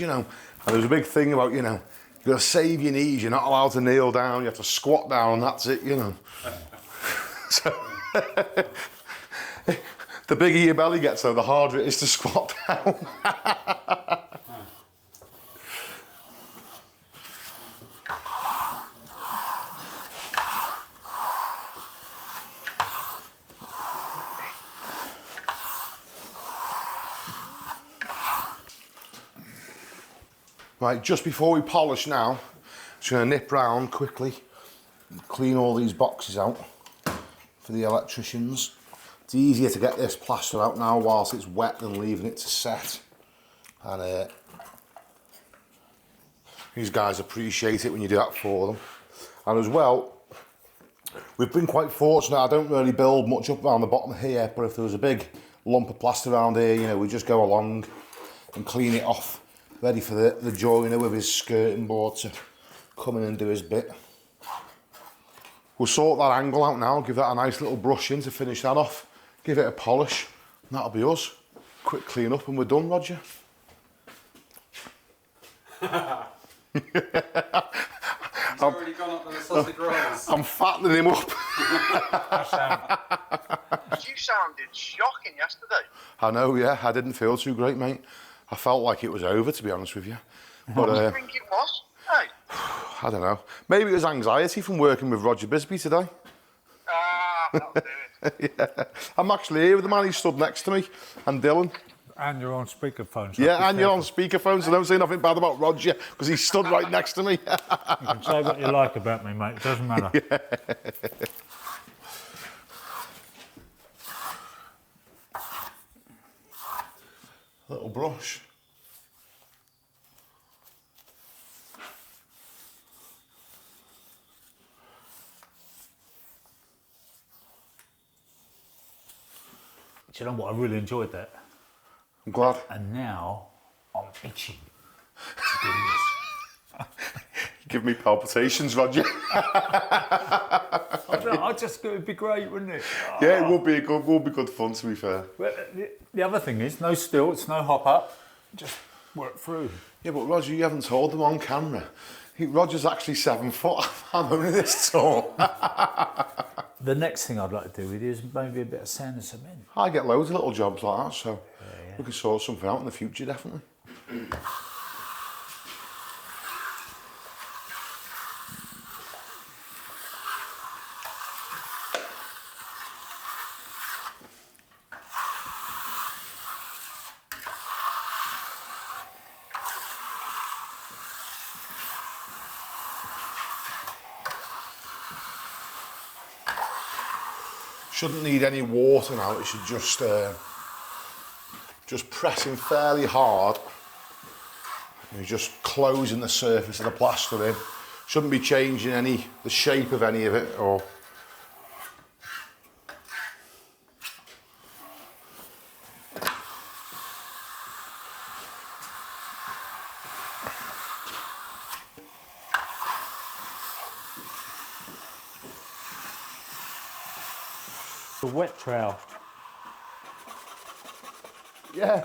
you know. And there was a big thing about, you know, you've got to save your knees, you're not allowed to kneel down, you have to squat down, that's it, you know. So, the bigger your belly gets though, the harder it is to squat down. Right, just before we polish now, just going to nip round quickly and clean all these boxes out for the electricians. It's easier to get this plaster out now whilst it's wet than leaving it to set. And these guys appreciate it when you do that for them. And as well, we've been quite fortunate. I don't really build much up around the bottom here, but if there was a big lump of plaster around here, you know, we just go along and clean it off. Ready for the joiner with his skirting board to come in and do his bit. We'll sort that angle out now, give that a nice little brush in to finish that off, give it a polish, and that'll be us. Quick clean up and we're done, Roger. He's already gone up with the sausage rolls. I'm fattening him up. You sounded shocking yesterday. I know, yeah, I didn't feel too great, mate. I felt like it was over, to be honest with you. But What do you think it was? Hey. I don't know. Maybe it was anxiety from working with Roger Bisby today. That'll do it. Yeah. I'm actually here with the man who stood next to me, and Dylan. And you're on speakerphone. So Yeah, and you're on speakerphone, so don't say nothing bad about Roger, because he stood right next to me. You can say what you like about me, mate. It doesn't matter. Little brush. Do you know what? I really enjoyed that. I'm glad. And now I'm itching to do this. Give me palpitations, Roger. I just, it would be great, wouldn't it? Yeah, it would be good fun, to be fair. But the other thing is, no stilts, no hop up, just work through. Yeah, but Roger, you haven't told them on camera. Roger's actually 7 foot. I'm only this tall. The next thing I'd like to do with you is maybe a bit of sand and cement. I get loads of little jobs like that, so Yeah. we can sort something out in the future, definitely. Shouldn't need any water now, it should just pressing fairly hard. You're just closing the surface of the plaster in. Shouldn't be changing the shape of any of it, or The wet trowel. Yeah.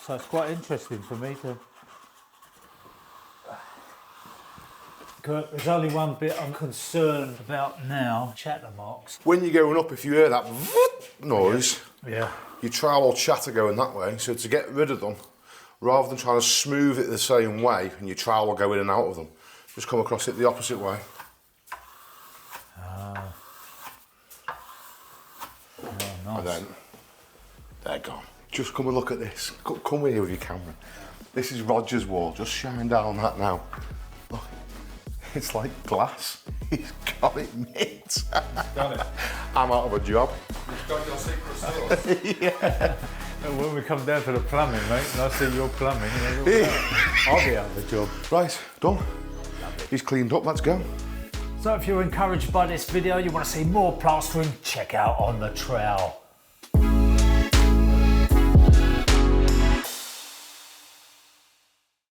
So it's quite interesting for me to... Kirk, there's only one bit I'm concerned about now, chatter marks. When you're going up, if you hear that noise, Yeah. your trowel will chatter going that way. So to get rid of them, rather than trying to smooth it the same way, and your trowel will go in and out of them, just come across it the opposite way. Ah. Oh, nice. And then, they're gone. Just come and look at this. Come here with your camera. This is Roger's wall. Just shine down that now. Look, it's like glass. He's got it mint. Done it. I'm out of a job. You've got your secret sauce. Yeah. And when we come down for the plumbing, mate, and I see your plumbing, I'll be out of the job. Right, done. He's cleaned up, let's go. So if you're encouraged by this video, you want to see more plastering, check out On the Trowel.